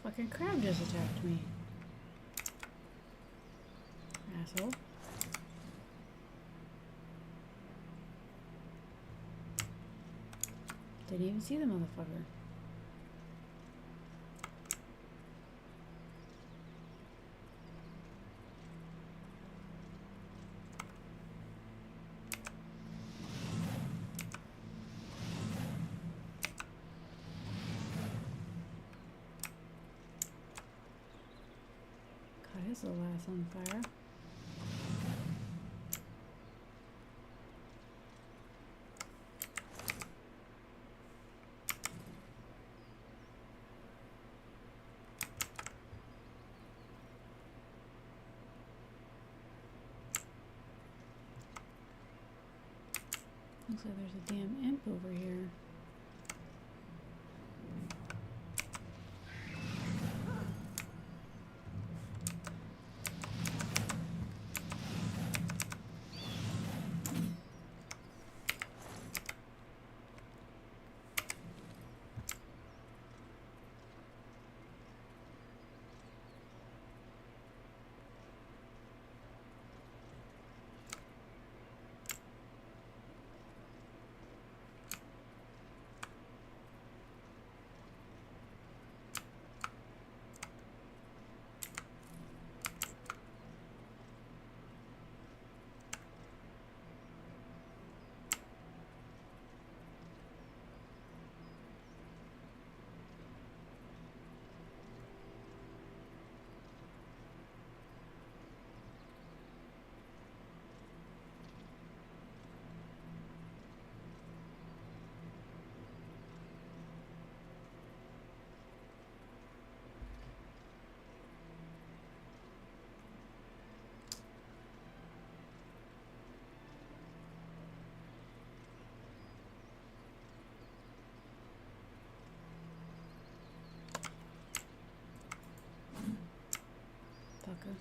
Fucking crab just attacked me. Asshole. Didn't even see the motherfucker. Caught his little ass on fire. Looks like there's a damn imp over here. Fucker.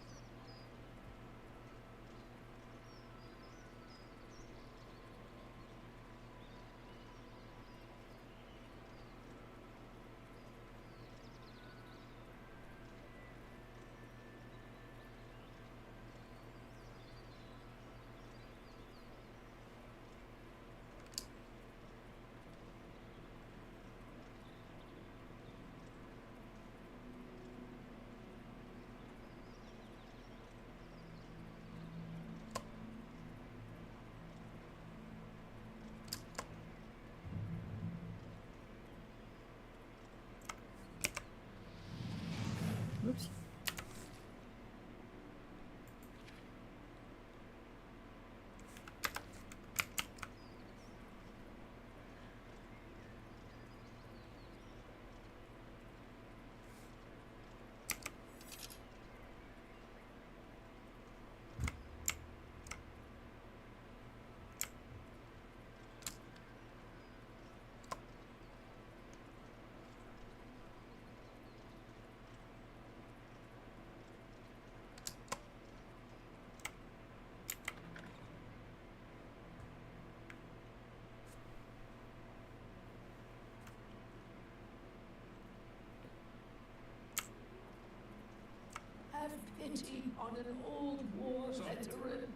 Have pity on an old war veteran.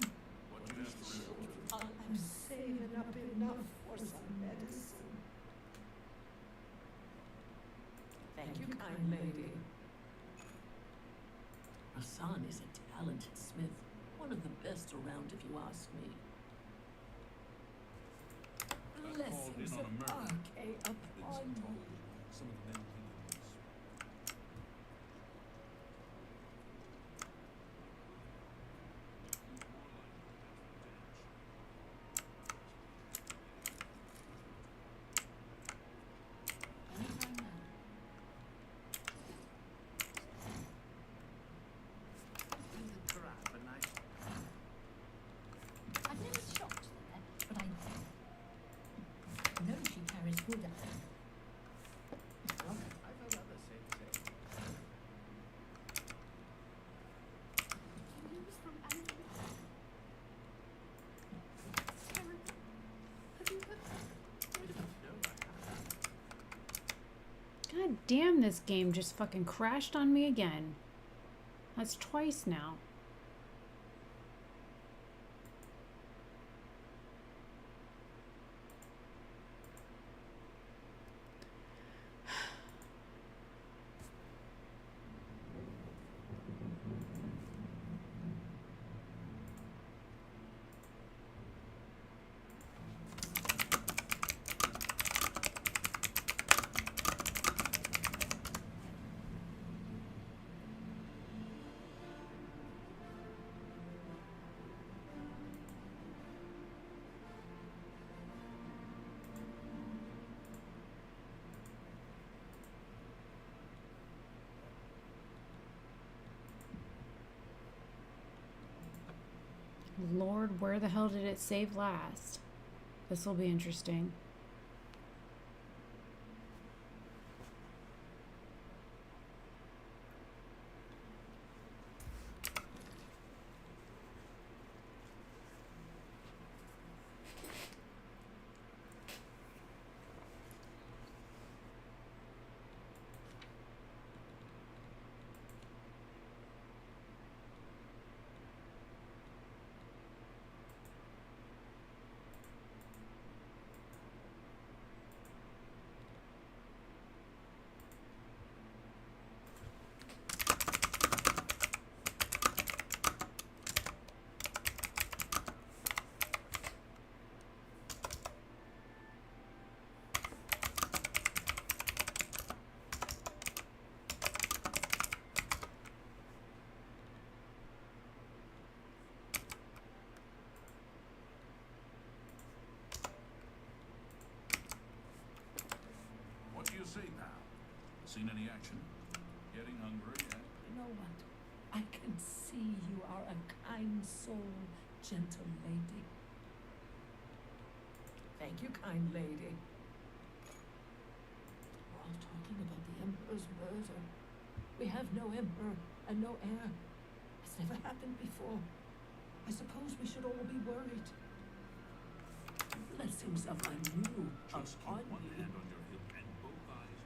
What do you have for children? I'm saving up enough for some medicine. Thank you, kind lady. Hassan is a talented smith, one of the best around if you ask me. Blessings on of a murder. Arche upon you. Some of the men think it is. Anytime now. Do the trap a nice I've never shopped there, but I know she carries good at her. I've heard others say the same. News from Andrew. Terrible. Have you heard? No, I haven't. God damn, this game just fucking crashed on me again. That's twice now. Lord, where the hell did it save last? This will be interesting. What do you say, pal? Seen any action? Getting hungry yet? You know what? I can see you are a kind soul, gentle lady. Thank you, kind lady. We're all talking about the Emperor's murder. We have no emperor and no heir. It's never happened before. I suppose we should all be worried. Blessings of anew Just keep upon one you. hand on your hip and both eyes.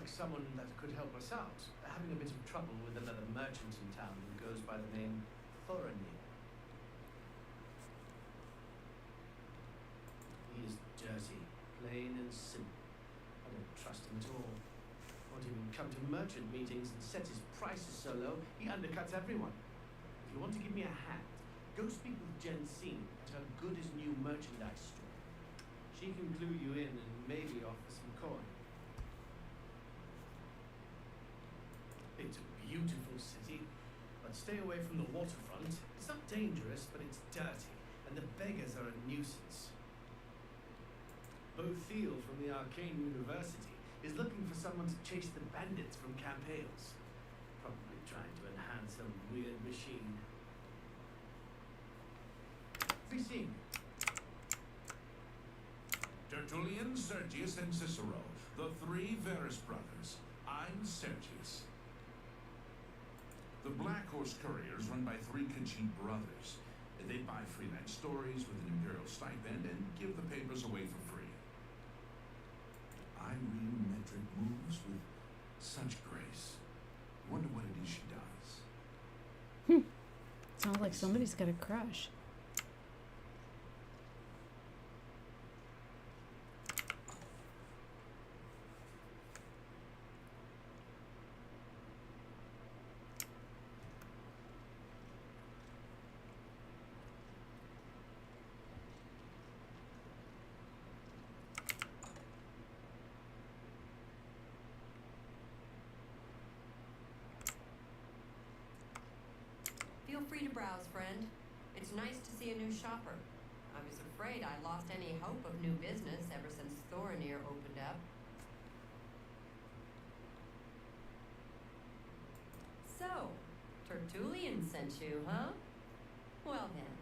like someone that could help us out. Having a bit of trouble with another merchant in town who goes by the name Thorinir. He is dirty, plain and simple. I don't trust him at all. Won't even come to merchant meetings and set his prices so low, he undercuts everyone. If you want to give me a hand, go speak with Jensine at her good as new merchandise store. She can clue you in and maybe offer some coin. It's a beautiful city, but stay away from the waterfront. It's not dangerous, but it's dirty, and the beggars are a nuisance. Bo Thiel from the Arcane University is looking for someone to chase the bandits from Camp Hales. Probably trying to enhance some weird machine. Be seeing you. Tertullian, Sergius, and Cicero, the three Verus brothers. I'm Sergius. The Black Horse Couriers run by three Khajiit brothers. They buy freelance stories with an imperial stipend and give the papers away for free. I read metric moves with such grace. Wonder what it is she does. Sounds like somebody's got a crush. Feel free to browse, friend. It's nice to see a new shopper. I was afraid I lost any hope of new business ever since Thorinir opened up. So, Tertullian sent you, huh? Well then,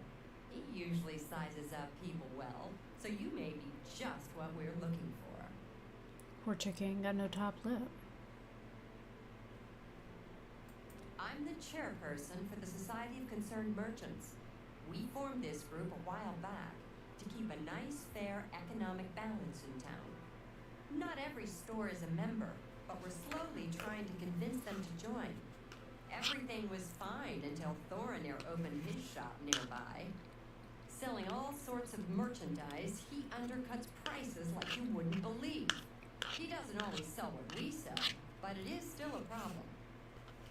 he usually sizes up people well, so you may be just what we're looking for. Poor chicken ain't got no top lip. I'm the chairperson for the Society of Concerned Merchants. We formed this group a while back to keep a nice, fair economic balance in town. Not every store is a member, but we're slowly trying to convince them to join. Everything was fine until Thorinir opened his shop nearby. Selling all sorts of merchandise, he undercuts prices like you wouldn't believe. He doesn't always sell what we sell, but it is still a problem.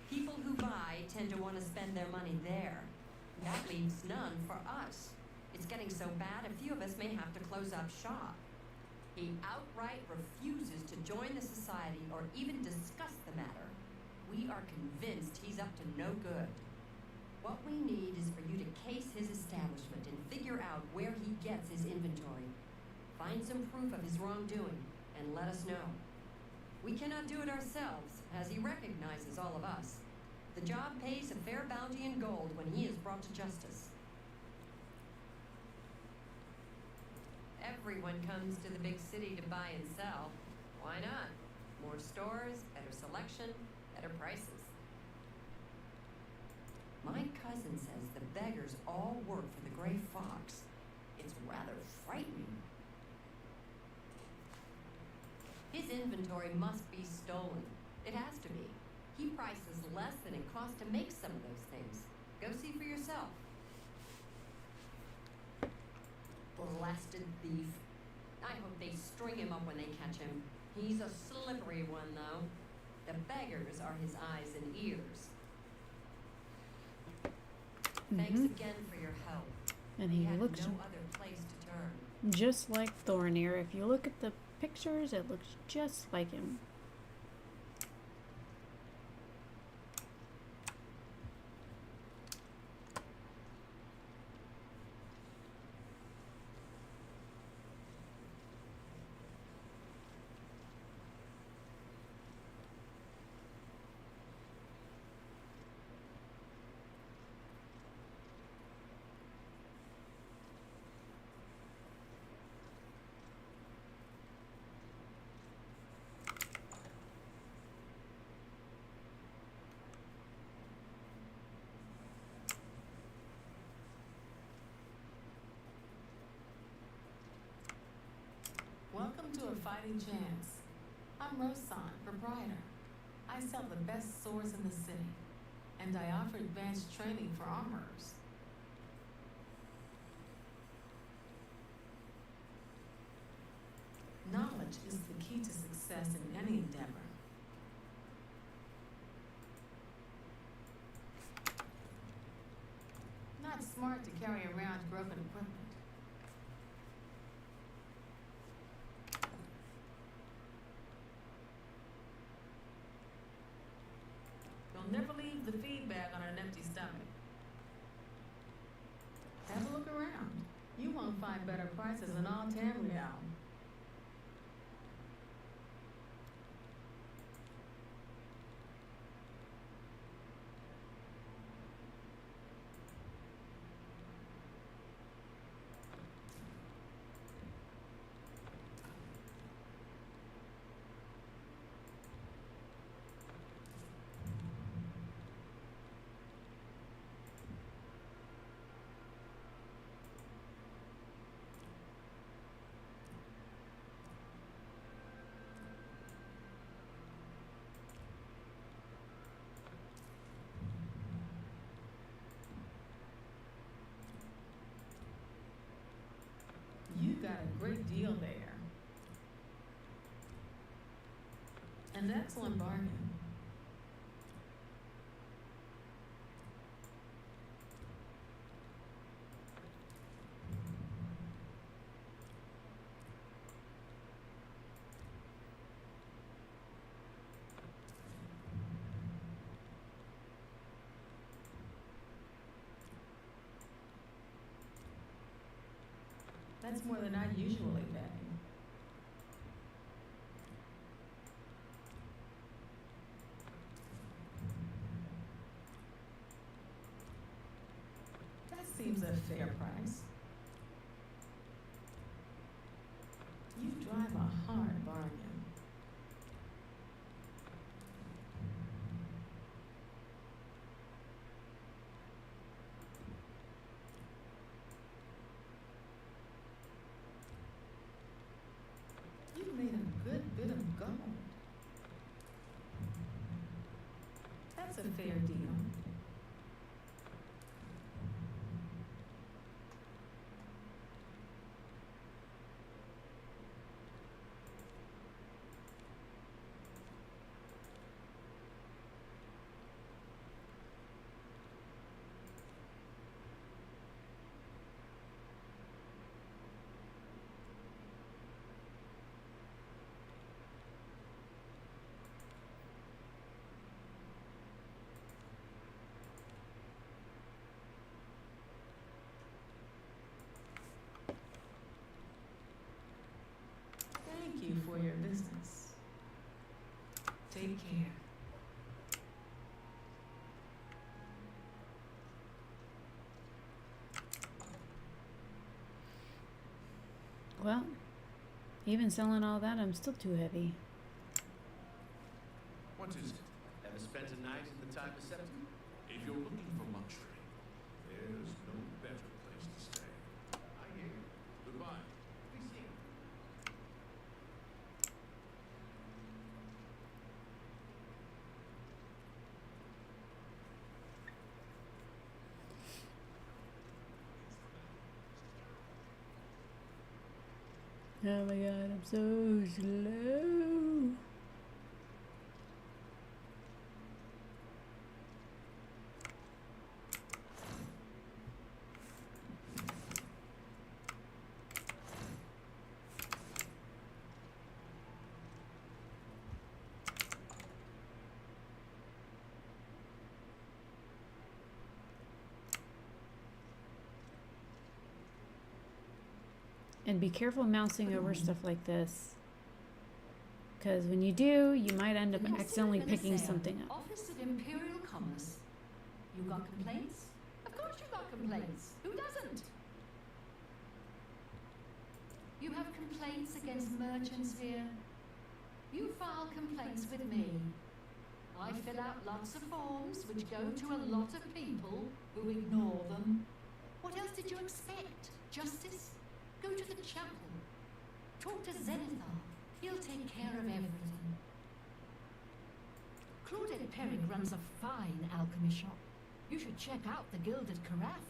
People who buy tend to want to spend their money there. That leaves none for us. It's getting so bad, a few of us may have to close up shop. He outright refuses to join the society or even discuss the matter. We are convinced he's up to no good. What we need is for you to case his establishment and figure out where he gets his inventory. Find some proof of his wrongdoing and let us know. We cannot do it ourselves, as he recognizes all of us. The job pays a fair bounty in gold when he is brought to justice. Everyone comes to the big city to buy and sell. Why not? More stores, better selection, better prices. My cousin says the beggars all work for the Gray Fox. It's rather frightening. His inventory must be stolen. It has to be. He prices less than it costs to make some of those things. Go see for yourself. Blasted thief. I hope they string him up when they catch him. He's a slippery one, though. The beggars are his eyes and ears. Thanks again for your help. And We he had looks no other place to turn. just like Thorinir. If you look at the pictures, it looks just like him. Welcome to A Fighting Chance. I'm I'm Rosan, proprietor. I sell the best swords in the city, and I offer advanced training for armorers. Knowledge is the key to success in any endeavor. Not smart to carry around broken equipment. You'll never leave the feed bag on an empty stomach. Have a look around. You won't find better prices in all Tamriel. You got a great deal there. An excellent bargain. That's more than I usually pay. That seems a fair price. You drive a hard bargain. You made a good bit of gold. That's a fair deal. Thank you for your business. Take care. Well, even selling all that, I'm still too heavy. What is it? Ever spent a night in the time perceptor? If you're looking for luxury, there's no better place to stay. I hear you. Goodbye. Be seen. Oh my god, I'm so slow. And be careful mousing over stuff like this. Because when you do, you might end up accidentally picking something up. Office of Imperial Commerce. You got complaints? Of course you got complaints. Who doesn't? You have complaints against merchants here. You file complaints with me. I fill out lots of forms which go to a lot of people who ignore them. What else did you expect? Justice? Go to the chapel. Talk to Zenithar. He'll take care of everything. Claudette Perrig runs a fine alchemy shop. You should check out the Gilded Carafe.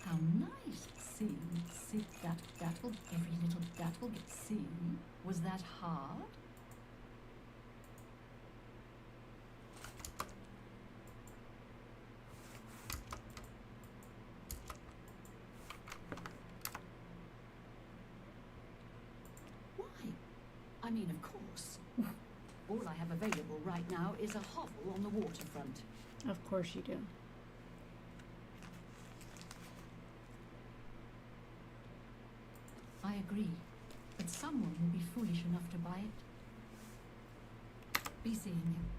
How nice. See, every little that will get seen. Was that hard? Why? I mean, of course. All I have available right now is a hovel on the waterfront. Of course you do. I agree, but someone will be foolish enough to buy it. Be seeing you.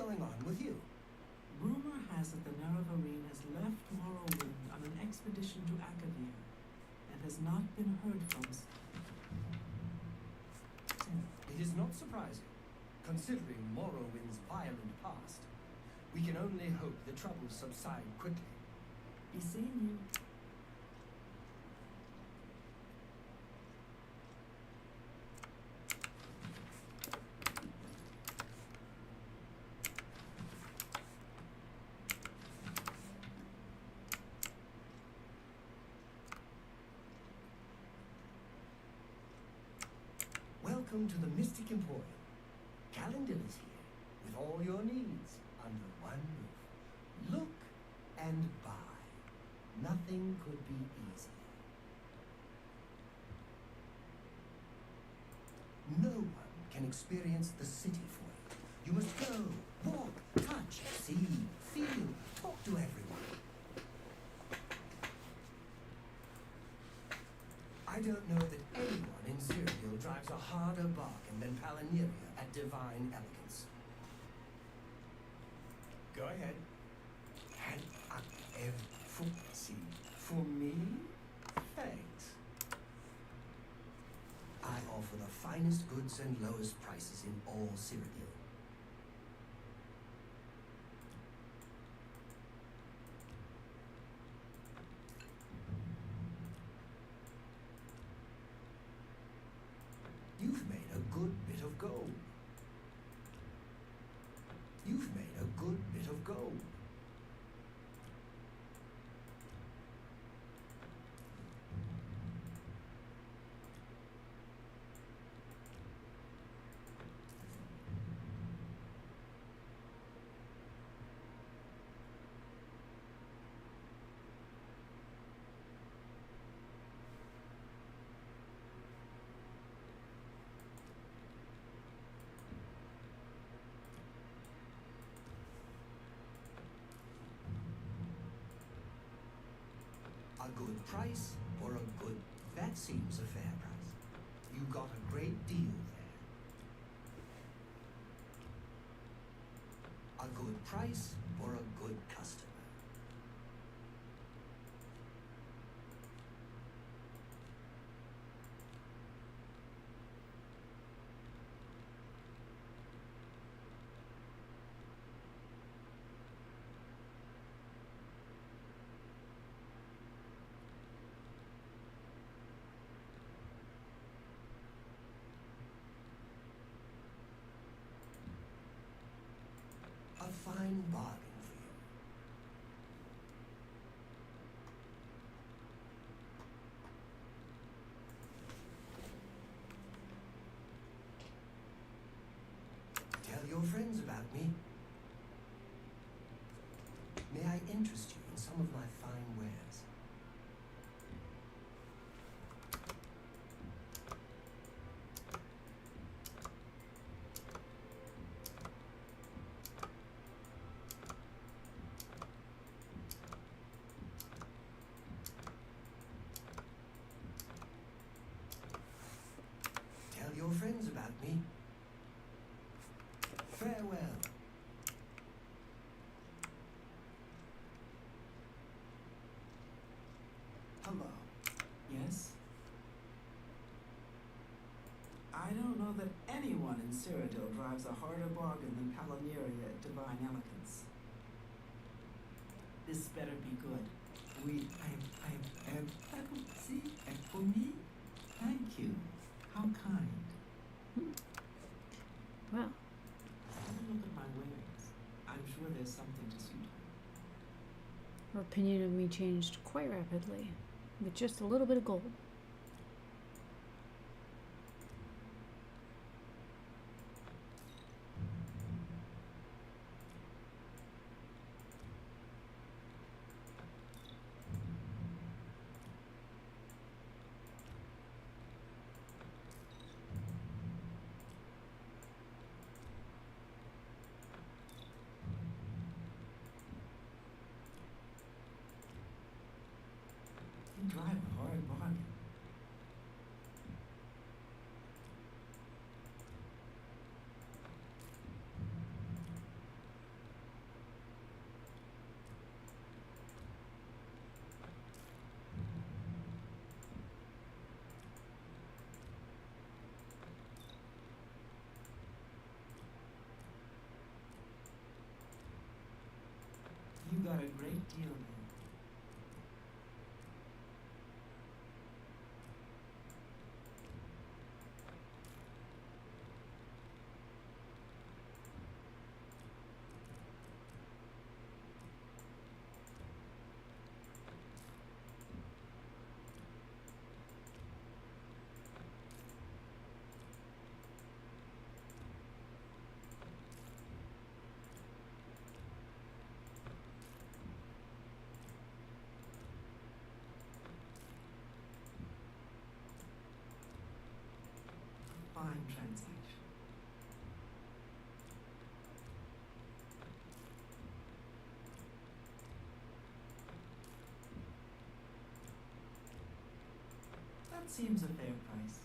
going on with you? Rumor has it the Nerevarine has left Morrowind on an expedition to Akavir and has not been heard from since. It is not surprising, considering Morrowind's violent past. We can only hope the troubles subside quickly. Be seeing you. Welcome to the Mystic Emporium. Calendar is here, with all your needs, under one roof. Look and buy. Nothing could be easier. No one can experience the city for you. You must go, walk, touch, see, feel, talk to everyone. I don't know that anyone in Cyrodiil drives a harder bargain than Palanyria at divine elegance. Go ahead. Hand up for me? Thanks. I offer the finest goods and lowest prices in all Cyrodiil. You've made a good bit of gold. You've made a good bit of gold. A good price or a good... That seems a fair price. You got a great deal there. A good price or a good customer. A fine bargain for you. Tell your friends about me. May I interest you in some of my fine wares? Tell your friends about me. Farewell. Hello. Yes? I don't know that anyone in Cyrodiil drives a harder bargain than Palanyria at Divine Elegance. This better be good. See, for me? Thank you. How kind. Well, Have a look at my wares. I'm sure there's something to suit her. her opinion of me changed quite rapidly, with just a little bit of gold. You drive a hard bargain. got a great deal there. Fine transaction. That seems a fair price.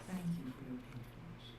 Thank you for your patronage.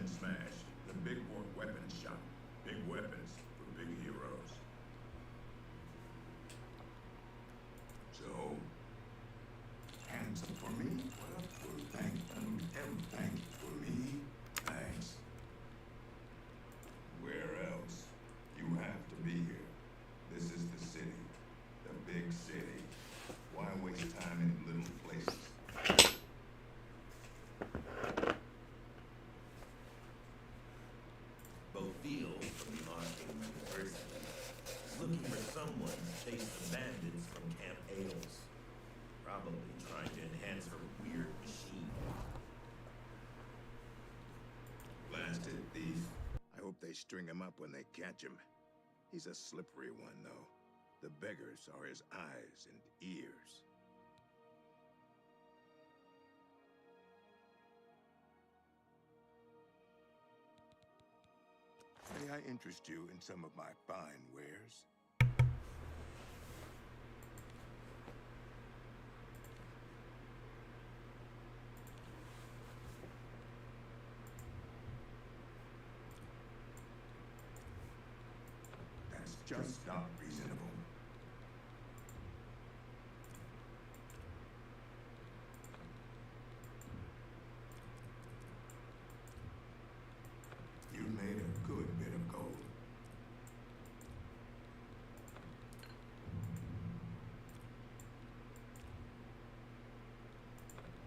been smashed. The big war weapons shop. Big weapons for big heroes. So, hands up for me? Well, thank for me. Thanks. Where else? You have to be here. This is the city. The big city. Why waste time in little places? Both Field from the Arcane University is looking for someone to chase the bandits from Camp Ailes. Probably trying to enhance her weird machine. Blasted thief. I hope they string him up when they catch him. He's a slippery one, though. The beggars are his eyes and ears. May I interest you in some of my fine wares? That's just not reasonable. You made a good bit of gold.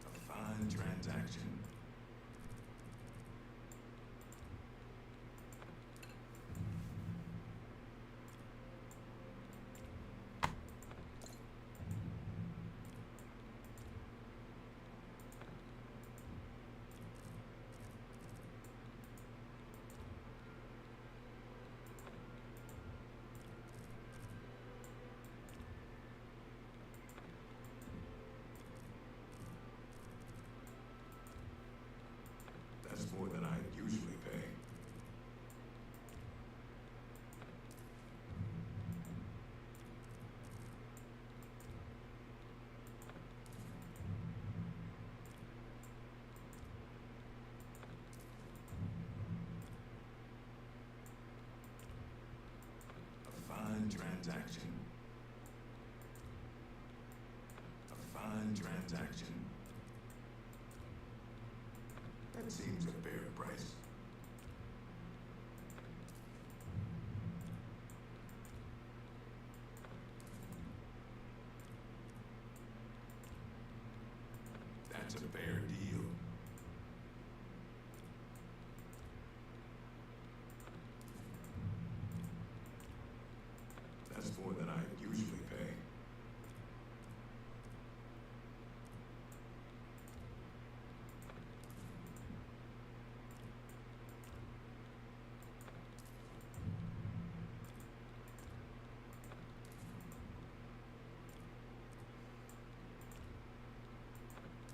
A fine transaction. That's more than I usually pay. A fine transaction. A fine transaction. That seems a fair price. That's a fair deal. That's more than I usually pay.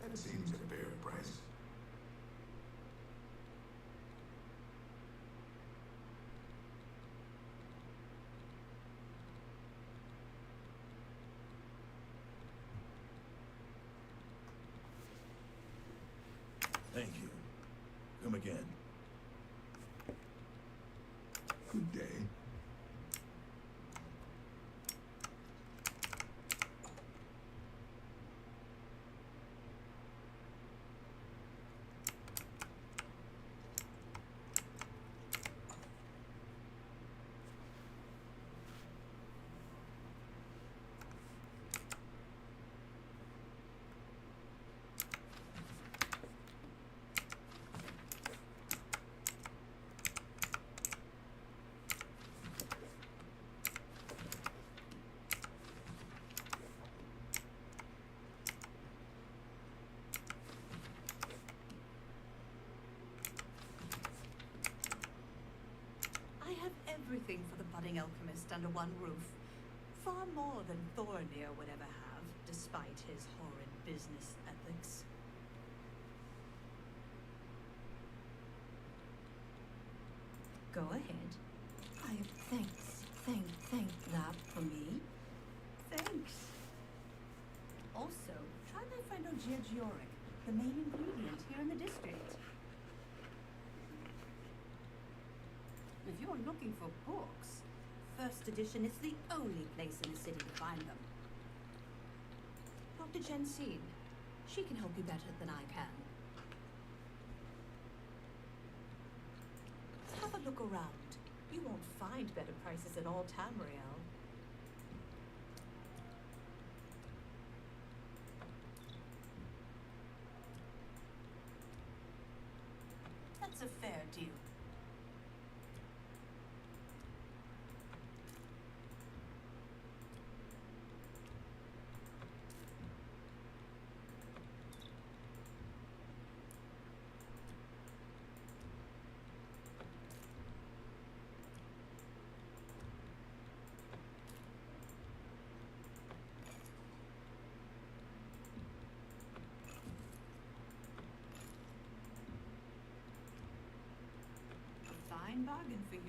That seems a fair price. Thank you. Come again. Good day. I have everything for the budding alchemist under one roof. Far more than Thornir would ever have, despite his horrid business ethics. Go ahead. Thank that for me. Thanks. Also, try my friend Ogier Gioric, the main ingredient here in the district. you're looking for books, First Edition is the only place in the city to find them. Dr. Jensine, she can help you better than I can. Have a look around. You won't find better prices in all Tamriel. That's a fair deal. Fine bargain for you.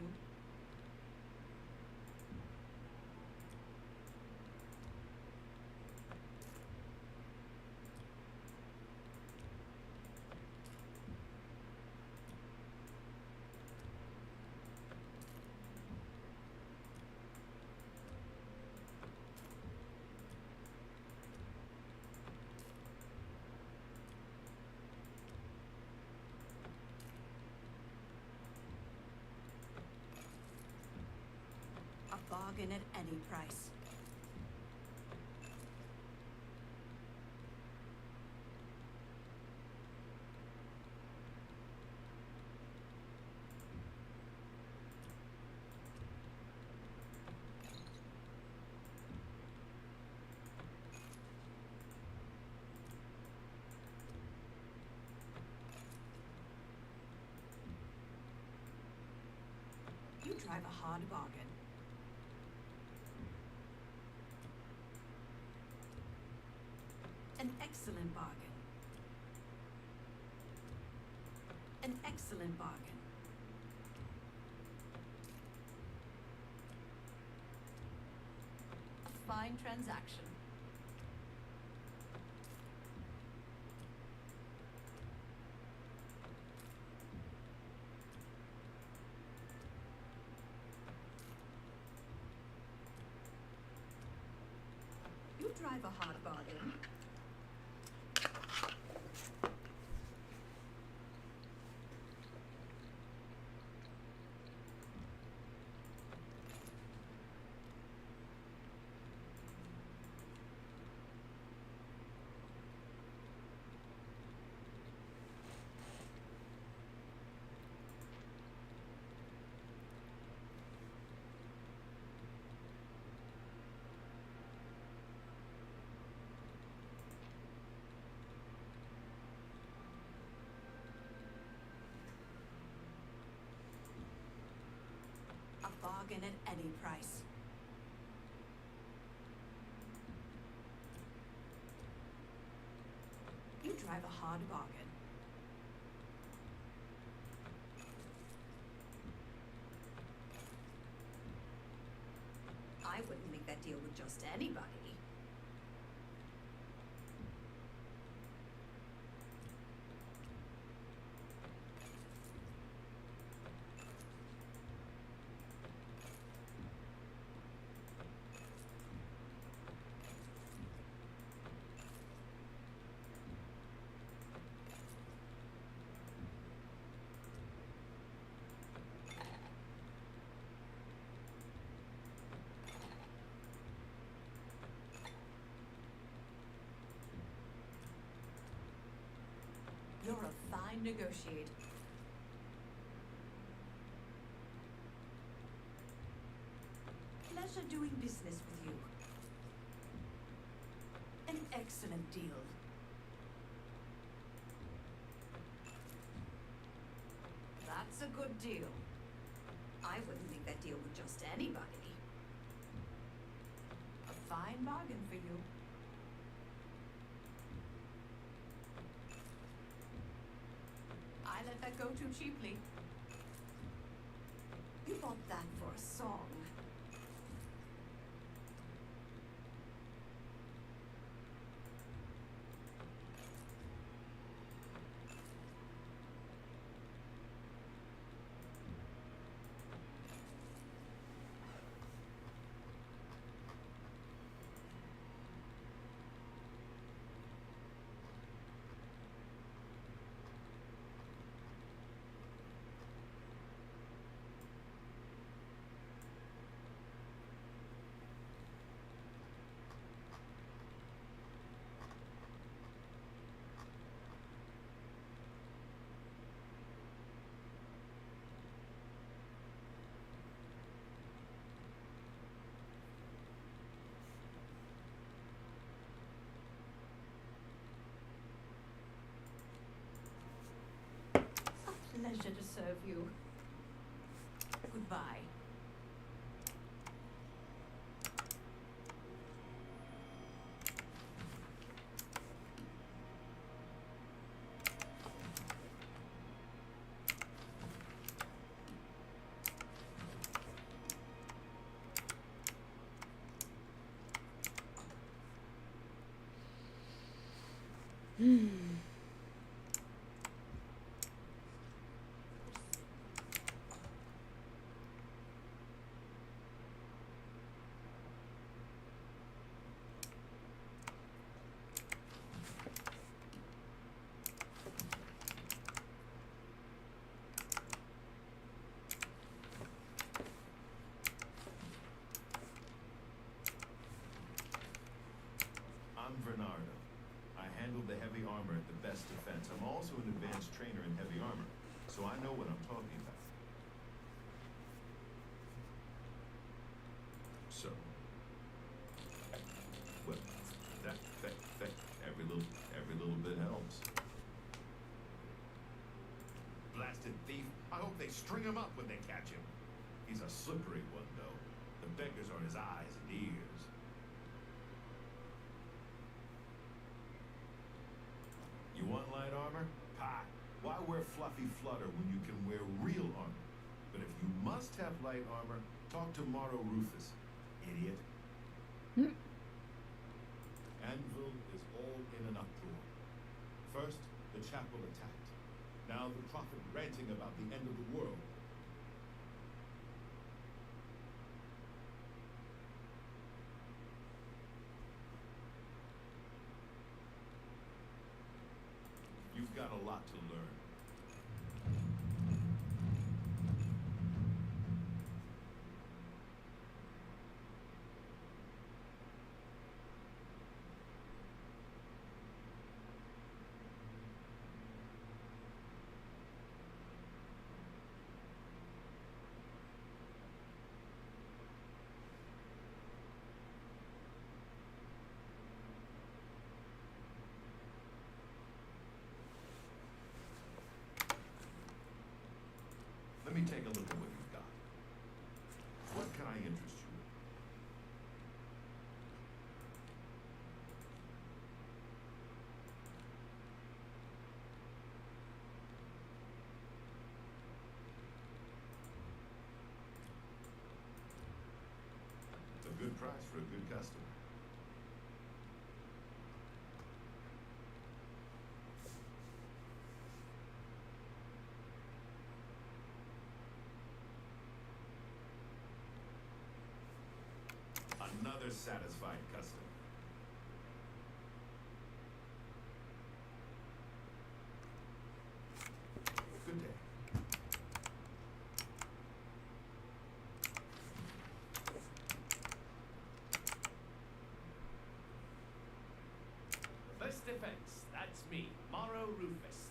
A bargain at any price. You drive a hard bargain. An excellent bargain. An excellent bargain. A fine transaction. You drive a hard bargain. A bargain at any price. You drive a hard bargain. I wouldn't make that deal with just anybody. You're a fine negotiator. Pleasure doing business with you. An excellent deal. That's a good deal. I wouldn't make that deal with just anybody. A fine bargain for you. I let that go too cheaply. You bought that for a song. pleasure to serve you. Goodbye. I'm Bernardo. I handle the heavy armor at the best defense. I'm also an advanced trainer in heavy armor, so I know what I'm talking about. So, well, that every little bit helps. Blasted thief! I hope they string him up when they catch him. He's a slippery one, though. The beggars are his eyes and ears. You want light armor? Ha! Why wear fluffy flutter when you can wear real armor? But if you must have light armor, talk to Morrow Rufus, idiot. Anvil is all in an uproar. First, the chapel attacked. Now the prophet ranting about the end of the world. You've got a lot to learn. Let me take a look at what you've got. What can I interest you in? It's a good price for a good customer. Another satisfied customer. Good day. First defense, that's me, Morrow Rufus.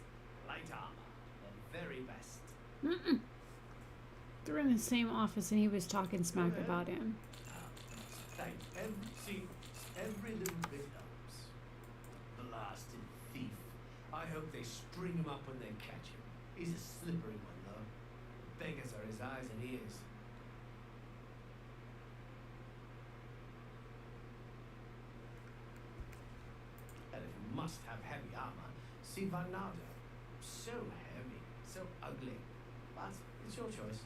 Light armor, the very best. They're in the same office and he was talking smack about him. Thank every little bit helps. Blasted thief. I hope they string him up when they catch him. He's a slippery one, though. Beggars are his eyes and ears. And if you must have heavy armor, see Varnado. So heavy, so ugly. But it's your choice.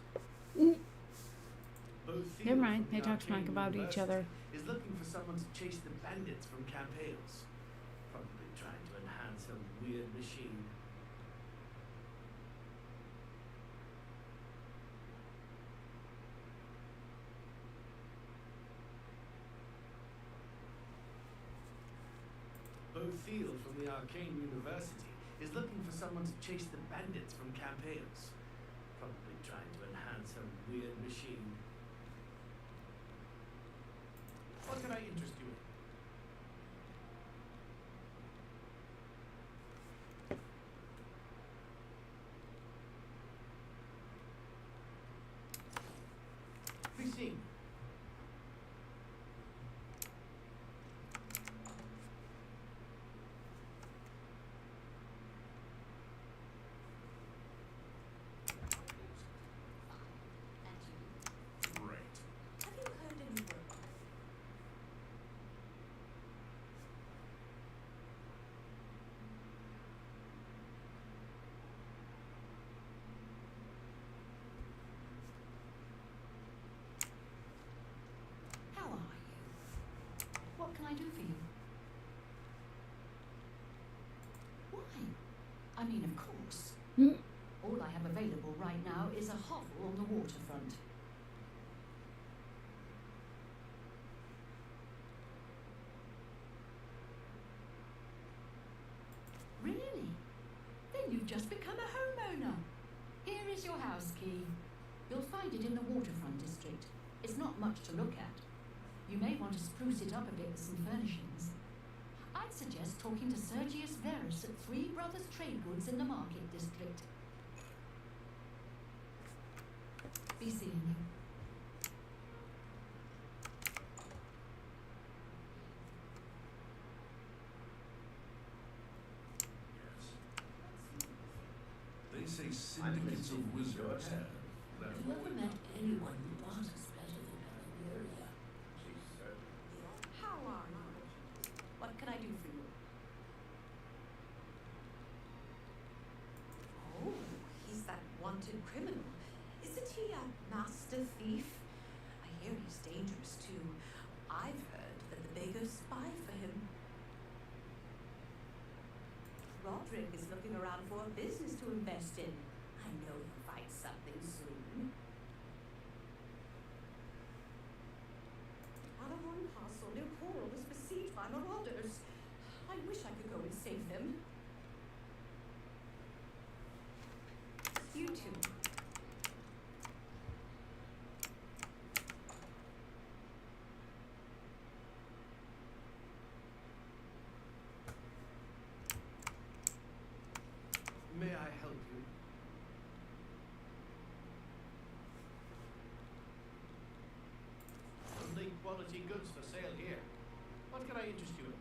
Never mind, they talk smack about each other. Is looking for someone to chase the bandits from Camp Hales. Probably trying to enhance some weird machine. Bo Thiel from the Arcane University is looking for someone to chase the bandits from Camp Hales. Probably trying to enhance some weird machine. What can I interest you in? Be seen. I mean, of course. Mm. All I have available right now is a hovel on the waterfront. Really? Then you've just become a homeowner. Here is your house key. You'll find it in the waterfront district. It's not much to look at. You may want to spruce it up a bit with some furnishings. I'd suggest talking to Sergius Verus at Three Brothers Trade Goods in the Market District. Be seeing you. They say syndicates of wizards have that Have you ever met anyone who dances better than Valeria? How are you? What can I do for you? Oh, he's that wanted criminal. Isn't he a master thief? I hear he's dangerous too. I've heard that the beggars spy for him. Roderick is looking around for a business to invest in. I know he'll find something soon. Arahorn Castle near Coral is besieged by marauders. I wish I could go and save them. You too. May I help you? Only quality goods for sale here. What can I interest you in?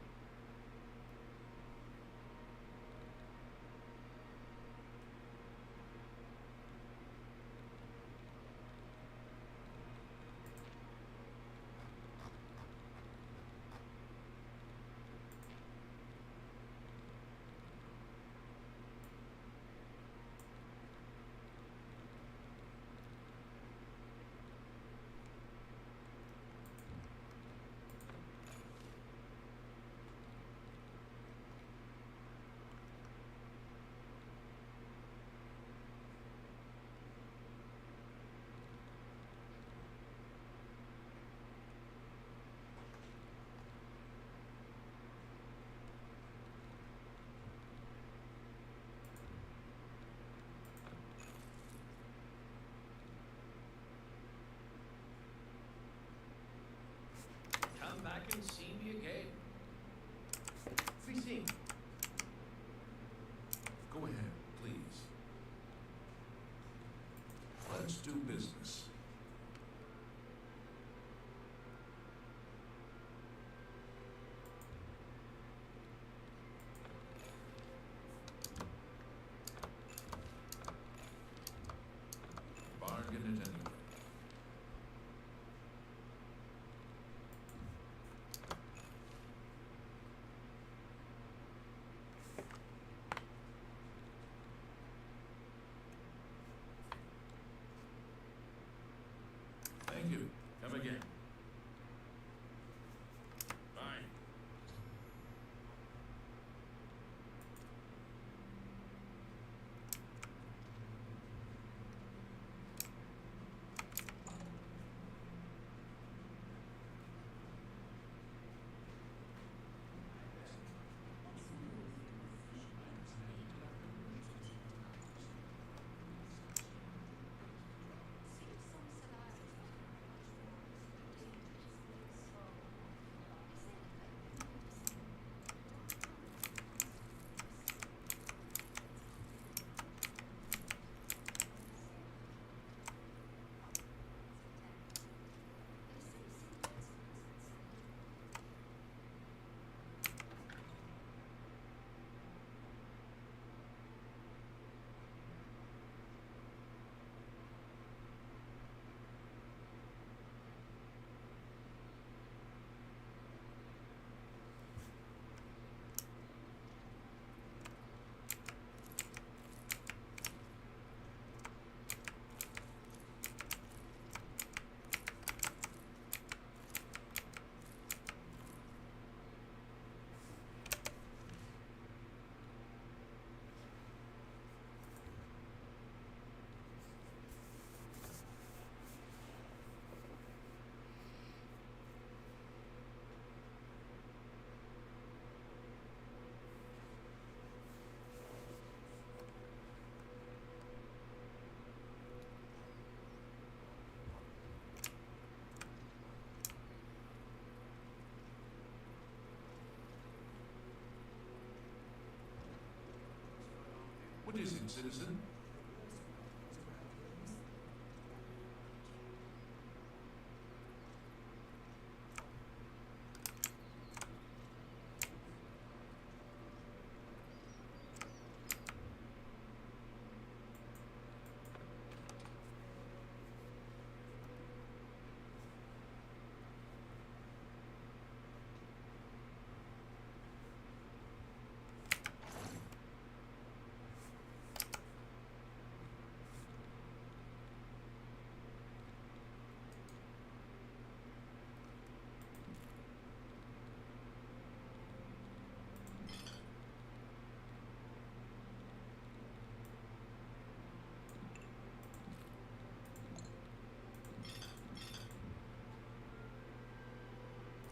Come back and see me again. Free seeing. Go ahead, please. Let's do business. Bargain at any rate. What is it, citizen?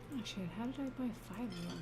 Oh shit, how did I buy 5 of them?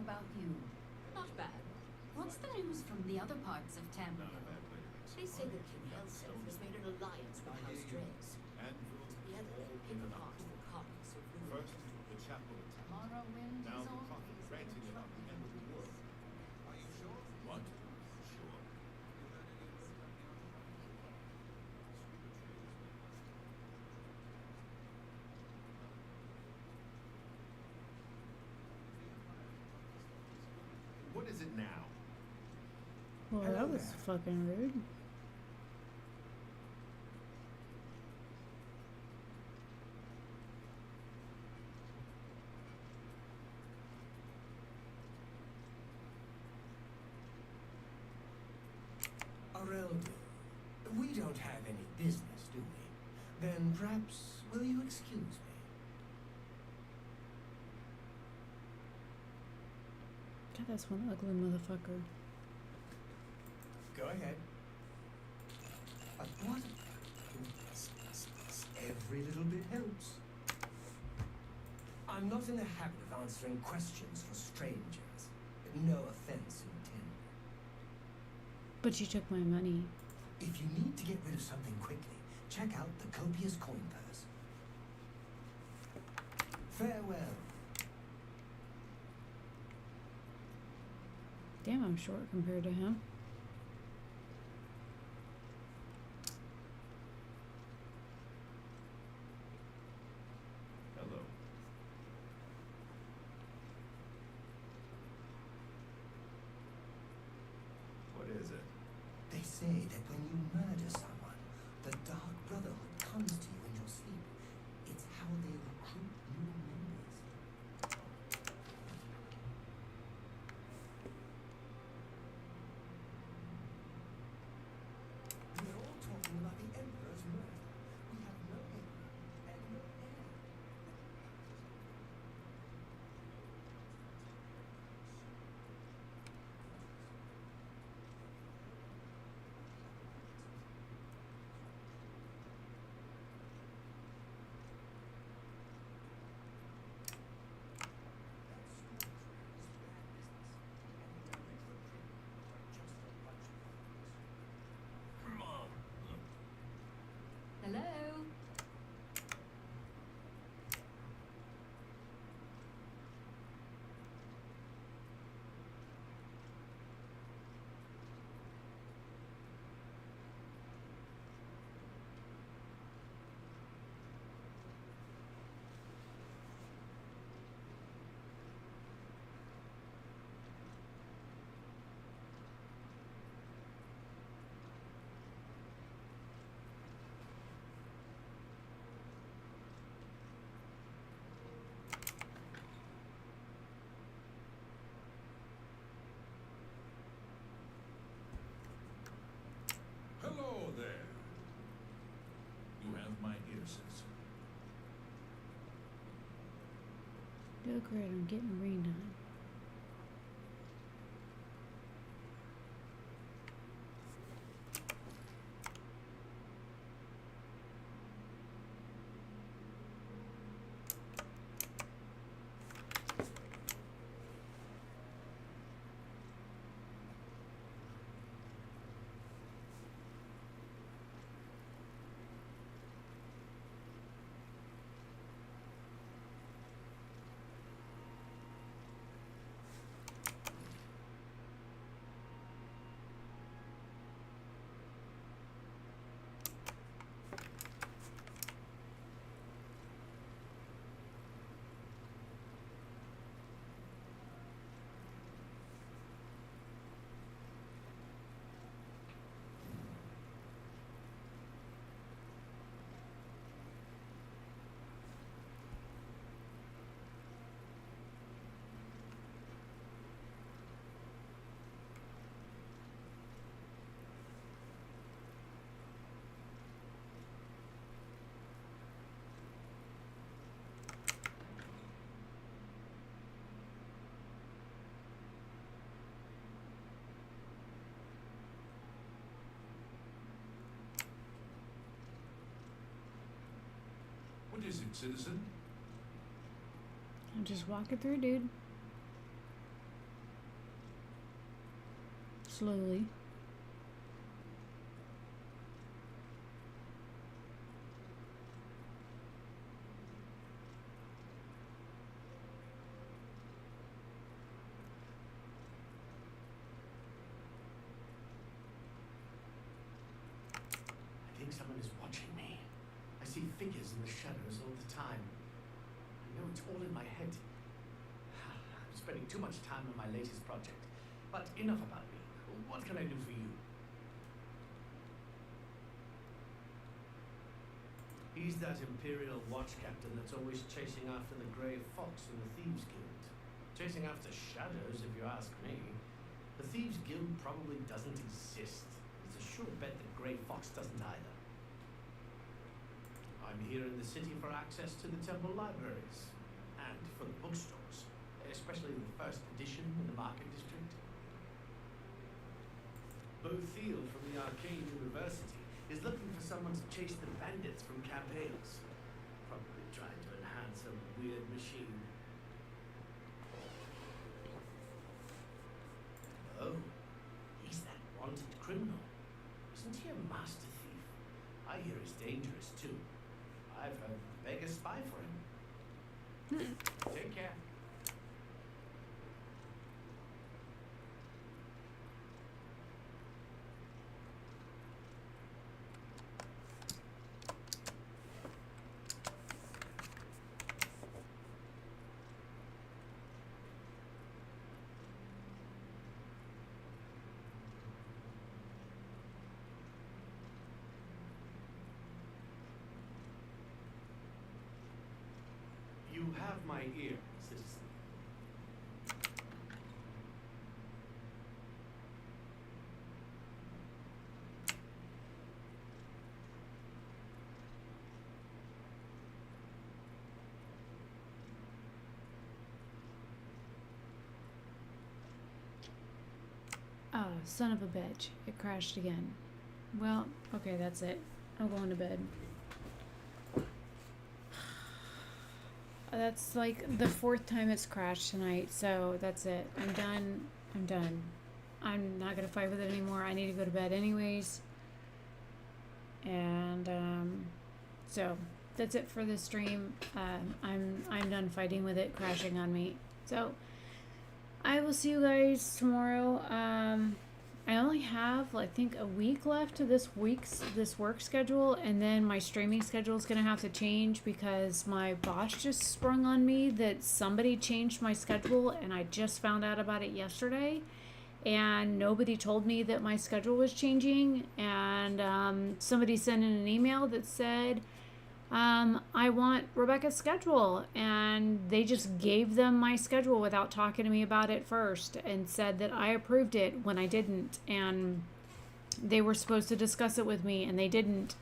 about you? Not bad. What's the news from the other parts of Tamriel? They say that King Helseth has made an alliance with House Drez. Together they pick apart the copies of Lumen. First, the chapel attack. Morrowind Now is the on. prophet ranting about the end of the world. Are you sure? What? Sure. What is it now? Well, Hello that was there. fucking rude. Areldo, we don't have any business, do we? Then perhaps will you excuse me? God, that's one ugly motherfucker. Go ahead. What? Every little bit helps. I'm not in the habit of answering questions for strangers. No offense intended. But you took my money. If you need to get rid of something quickly, check out the copious coin purse. Farewell. Damn, I'm short compared to him. Hello. What is it? They say that when you murder someone, the Dark Brotherhood comes to you in your sleep. It's how they recruit new members. We're all talking about the Emperor's murder. We have no Emperor and no heir. Hello? Hello there. You have my ear, citizen. Look great, I'm getting redone. What is it, citizen? I'm just walking through, dude. slowly. I think someone is watching me. I see figures in the shadows all the time. I know it's all in my head. I'm spending too much time on my latest project. But enough about me. What can I do for you? He's that Imperial Watch Captain that's always chasing after the Grey Fox in the Thieves Guild. Chasing after shadows, if you ask me. The Thieves Guild probably doesn't exist. It's a sure bet that Grey Fox doesn't either. I'm here in the city for access to the temple libraries. And for the bookstores. Especially the first edition in the Market District. Bo Thiel from the Arcane University is looking for someone to chase the bandits from Camp Hales. Probably trying to enhance a weird machine. Oh, he's that wanted criminal. Isn't he a master thief? I hear he's dangerous too. I've heard the beggars spy for him. Take care. You have my ear, citizen. Oh, son of a bitch. It crashed again. Well, okay, that's it. I'm going to bed. That's like the 4th time it's crashed tonight, so that's it. I'm done. I'm done. I'm not gonna fight with it anymore. I need to go to bed anyways. And so that's it for this stream. I'm done fighting with it crashing on me. So I will see you guys tomorrow. I only have, I think, a week left of this work schedule, and then my streaming schedule is gonna have to change because my boss just sprung on me that somebody changed my schedule, and I just found out about it yesterday, and nobody told me that my schedule was changing, and somebody sent in an email that said, I want Rebecca's schedule, and they just gave them my schedule without talking to me about it first and said that I approved it when I didn't, and they were supposed to discuss it with me and they didn't.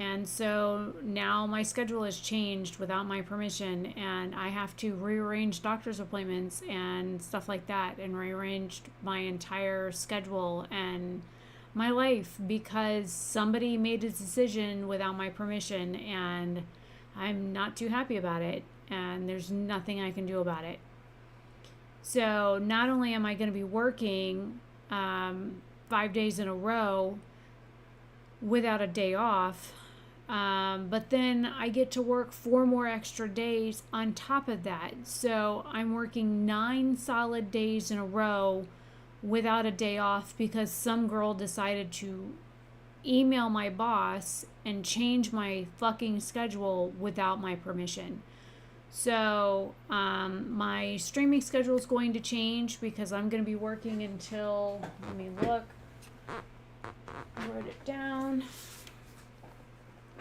And so now my schedule has changed without my permission, and I have to rearrange doctor's appointments and stuff like that, and rearrange my entire schedule and my life because somebody made a decision without my permission, and I'm not too happy about it, and there's nothing I can do about it. So not only am I going to be working 5 days in a row without a day off, but then I get to work 4 more extra days on top of that. So I'm working 9 solid days in a row without a day off because some girl decided to email my boss and change my fucking schedule without my permission. So my streaming schedule is going to change because I'm going to be working until, let me look, I wrote it down,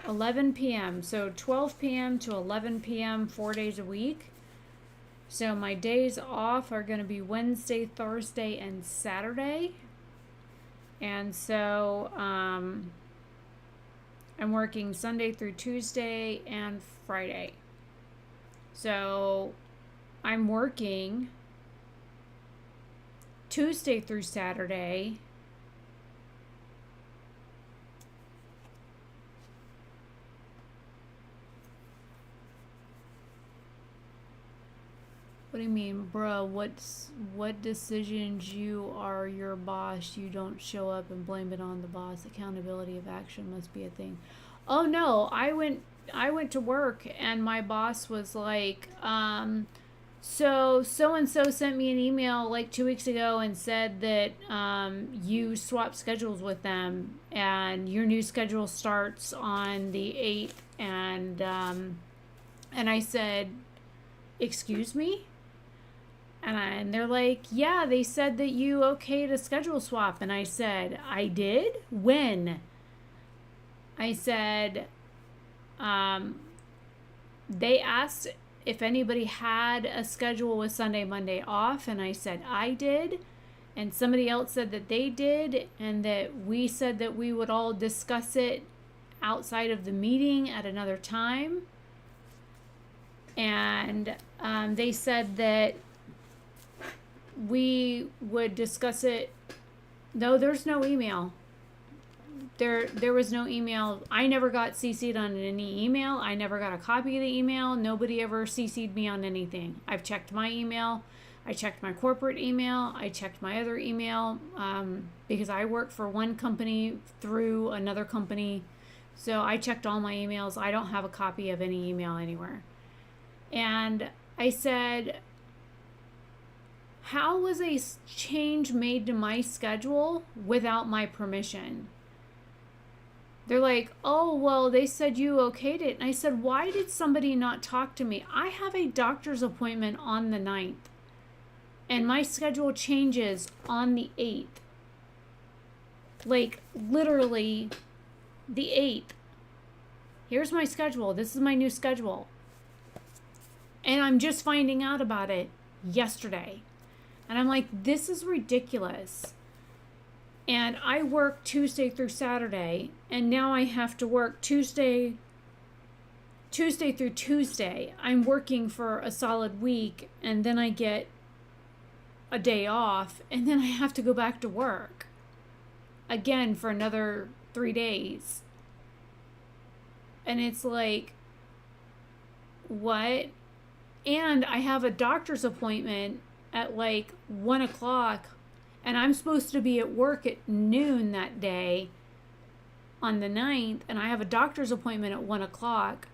11 p.m. So 12 p.m. to 11 p.m. 4 days a week. So my days off are going to be Wednesday, Thursday, and Saturday. And so I'm working Sunday through Tuesday and Friday. So I'm working Tuesday through Saturday. What do you mean, bruh? What decisions you are your boss? You don't show up and blame it on the boss. Accountability of action must be a thing. Oh no, I went to work and my boss was like, so and so sent me an email like 2 weeks ago and said that you swapped schedules with them and your new schedule starts on the 8th, and I said, excuse me? And they're like, yeah, they said that you okayed a schedule swap. And I said, I did? When? I said, they asked if anybody had a schedule with Sunday, Monday off. And I said, I did. And somebody else said that they did. And that we said that we would all discuss it outside of the meeting at another time. And they said that we would discuss it. No, there's no email. There was no email. I never got CC'd on any email. I never got a copy of the email. Nobody ever CC'd me on anything. I've checked my email. I checked my corporate email. I checked my other email because I work for one company through another company. So I checked all my emails. I don't have a copy of any email anywhere. And I said, how was a change made to my schedule without my permission? They're like, oh, well, they said you okayed it. And I said, why did somebody not talk to me? I have a doctor's appointment on the 9th. And my schedule changes on the 8th. Like, literally, the 8th. Here's my schedule. This is my new schedule. And I'm just finding out about it yesterday. And I'm like, this is ridiculous. And I work Tuesday through Saturday. And now I have to work Tuesday through Tuesday. I'm working for a solid week. And then I get a day off. And then I have to go back to work again for another 3 days. And it's like, what? And I have a doctor's appointment at like 1 o'clock, and I'm supposed to be at work at noon that day on the 9th, and I have a doctor's appointment at 1 o'clock,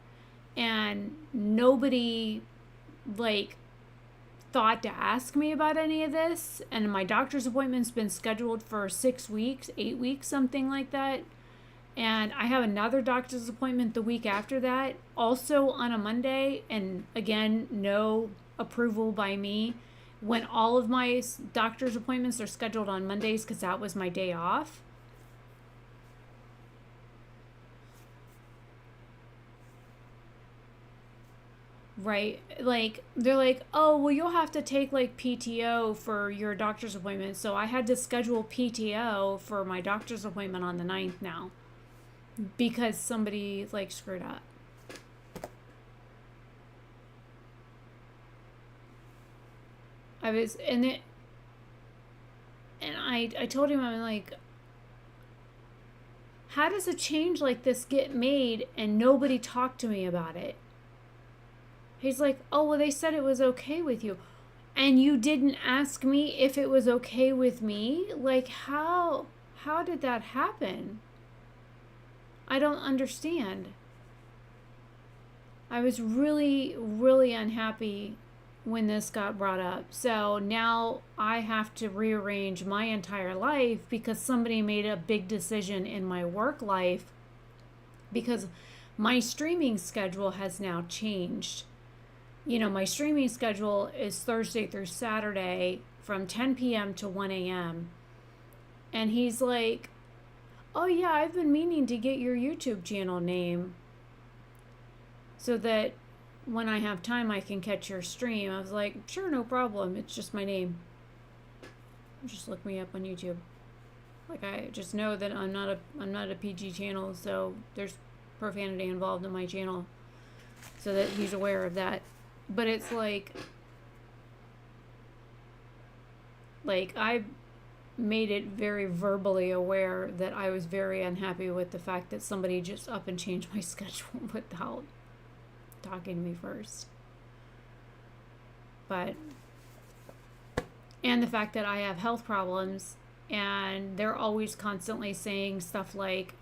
and nobody like thought to ask me about any of this. And my doctor's appointment's been scheduled for 6 weeks, 8 weeks, something like that. And I have another doctor's appointment the week after that, also on a Monday. And again, no approval by me. When all of my doctor's appointments are scheduled on Mondays because that was my day off. Right? Like, they're like, oh, well, you'll have to take like PTO for your doctor's appointment. So I had to schedule PTO for my doctor's appointment on the 9th now. Because somebody like screwed up. I told him, I'm like, how does a change like this get made and nobody talked to me about it? He's like, oh, well, they said it was okay with you. And you didn't ask me if it was okay with me? Like, how did that happen? I don't understand. I was really, really unhappy when this got brought up. So now I have to rearrange my entire life because somebody made a big decision in my work life because my streaming schedule has now changed. You know, my streaming schedule is Thursday through Saturday from 10 p.m. to 1 a.m. And he's like, oh yeah, I've been meaning to get your YouTube channel name so that when I have time I can catch your stream. I was like, sure, no problem. It's just my name. Just look me up on YouTube. Like, I just know that I'm not a PG channel, so there's profanity involved in my channel, so that he's aware of that. But it's like I made it very verbally aware that I was very unhappy with the fact that somebody just up and changed my schedule without talking to me first. But, and the fact that I have health problems, and they're always constantly saying stuff like,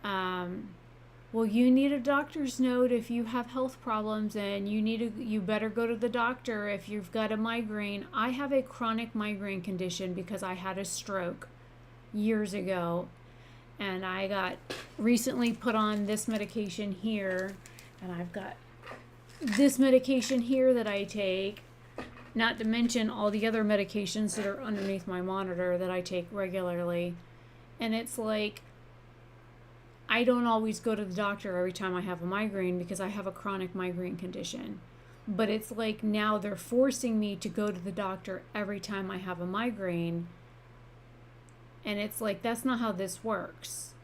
well, you need a doctor's note if you have health problems, and you better go to the doctor if you've got a migraine. I have a chronic migraine condition because I had a stroke years ago, and I got recently put on this medication here, and I've got this medication here that I take, not to mention all the other medications that are underneath my monitor that I take regularly. And it's like, I don't always go to the doctor every time I have a migraine because I have a chronic migraine condition. But it's like now they're forcing me to go to the doctor every time I have a migraine. And it's like, that's not how this works.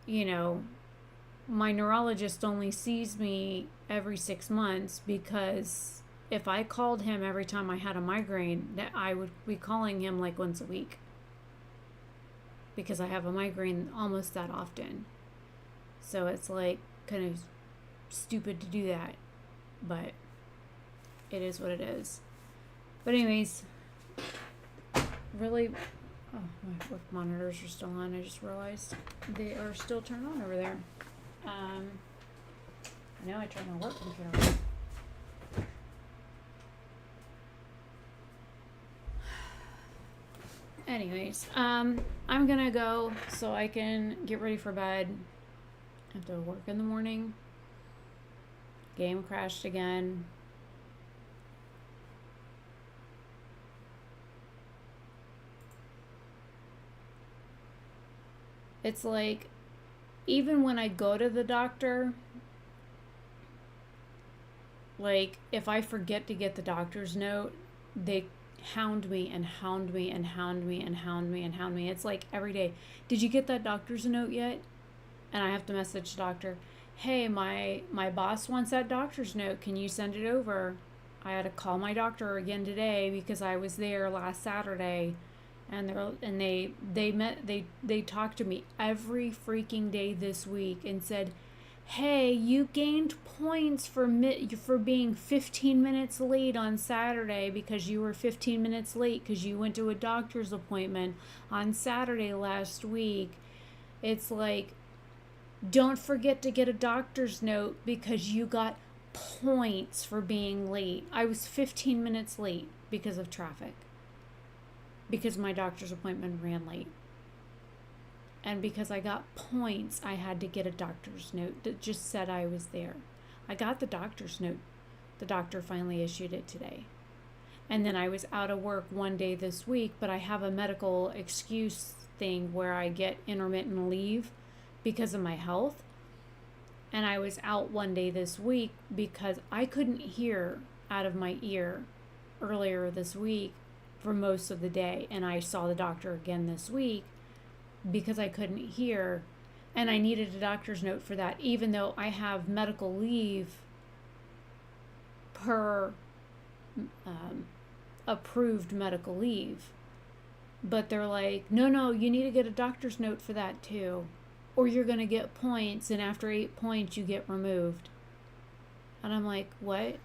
You know, my neurologist only sees me every 6 months, because if I called him every time I had a migraine, that I would be calling him like once a week, because I have a migraine almost that often. So it's like kind of stupid to do that, but it is what it is. But anyways, really, oh, my work monitors are still on. I just realized they are still turned on over there. I know I turned my work computer on. Anyways, I'm gonna go so I can get ready for bed. I have to work in the morning. Game crashed again. It's like, even when I go to the doctor, like, if I forget to get the doctor's note, they hound me and hound me and hound me and hound me and hound me. It's like every day, did you get that doctor's note yet? And I have to message the doctor, hey, my boss wants that doctor's note. Can you send it over? I had to call my doctor again today because I was there last Saturday, and they talked to me every freaking day this week and said, hey, you gained points for being 15 minutes late on Saturday because you were 15 minutes late because you went to a doctor's appointment on Saturday last week. It's like, don't forget to get a doctor's note because you got points for being late. I was 15 minutes late because of traffic, because my doctor's appointment ran late. And because I got points, I had to get a doctor's note that just said I was there. I got the doctor's note. The doctor finally issued it today. And then I was out of work one day this week, but I have a medical excuse thing where I get intermittent leave because of my health. And I was out one day this week because I couldn't hear out of my ear earlier this week for most of the day. And I saw the doctor again this week because I couldn't hear, and I needed a doctor's note for that, even though I have medical leave per approved medical leave. But they're like, no, you need to get a doctor's note for that too, or you're going to get points, and after 8 points you get removed. And I'm like, what?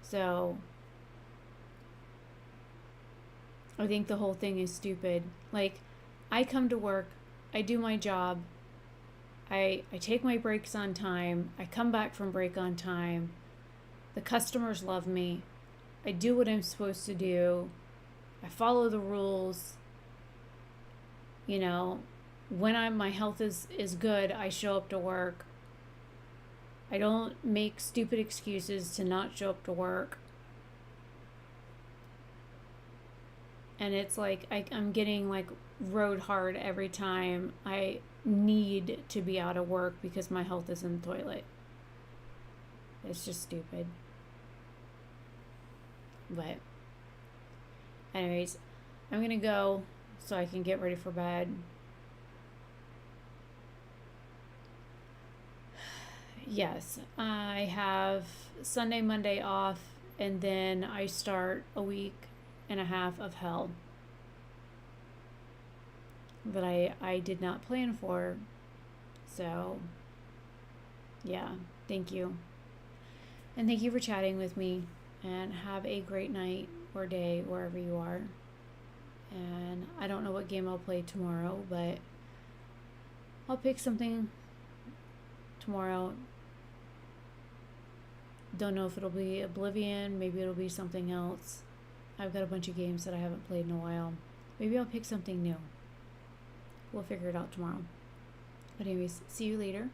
So I think the whole thing is stupid. Like, I come to work, I do my job, I take my breaks on time, I come back from break on time, the customers love me, I do what I'm supposed to do, I follow the rules. You know, when my health is good, I show up to work. I don't make stupid excuses to not show up to work. And it's like I'm getting like rode hard every time I need to be out of work because my health is in the toilet. It's just stupid. But anyways, I'm gonna go so I can get ready for bed. Yes, I have Sunday, Monday off, and then I start a week and a half of hell that I did not plan for. So yeah, thank you. And thank you for chatting with me. And have a great night or day wherever you are. And I don't know what game I'll play tomorrow, but I'll pick something tomorrow. Don't know if it'll be Oblivion, maybe it'll be something else. I've got a bunch of games that I haven't played in a while. Maybe I'll pick something new. We'll figure it out tomorrow. But anyways, see you later.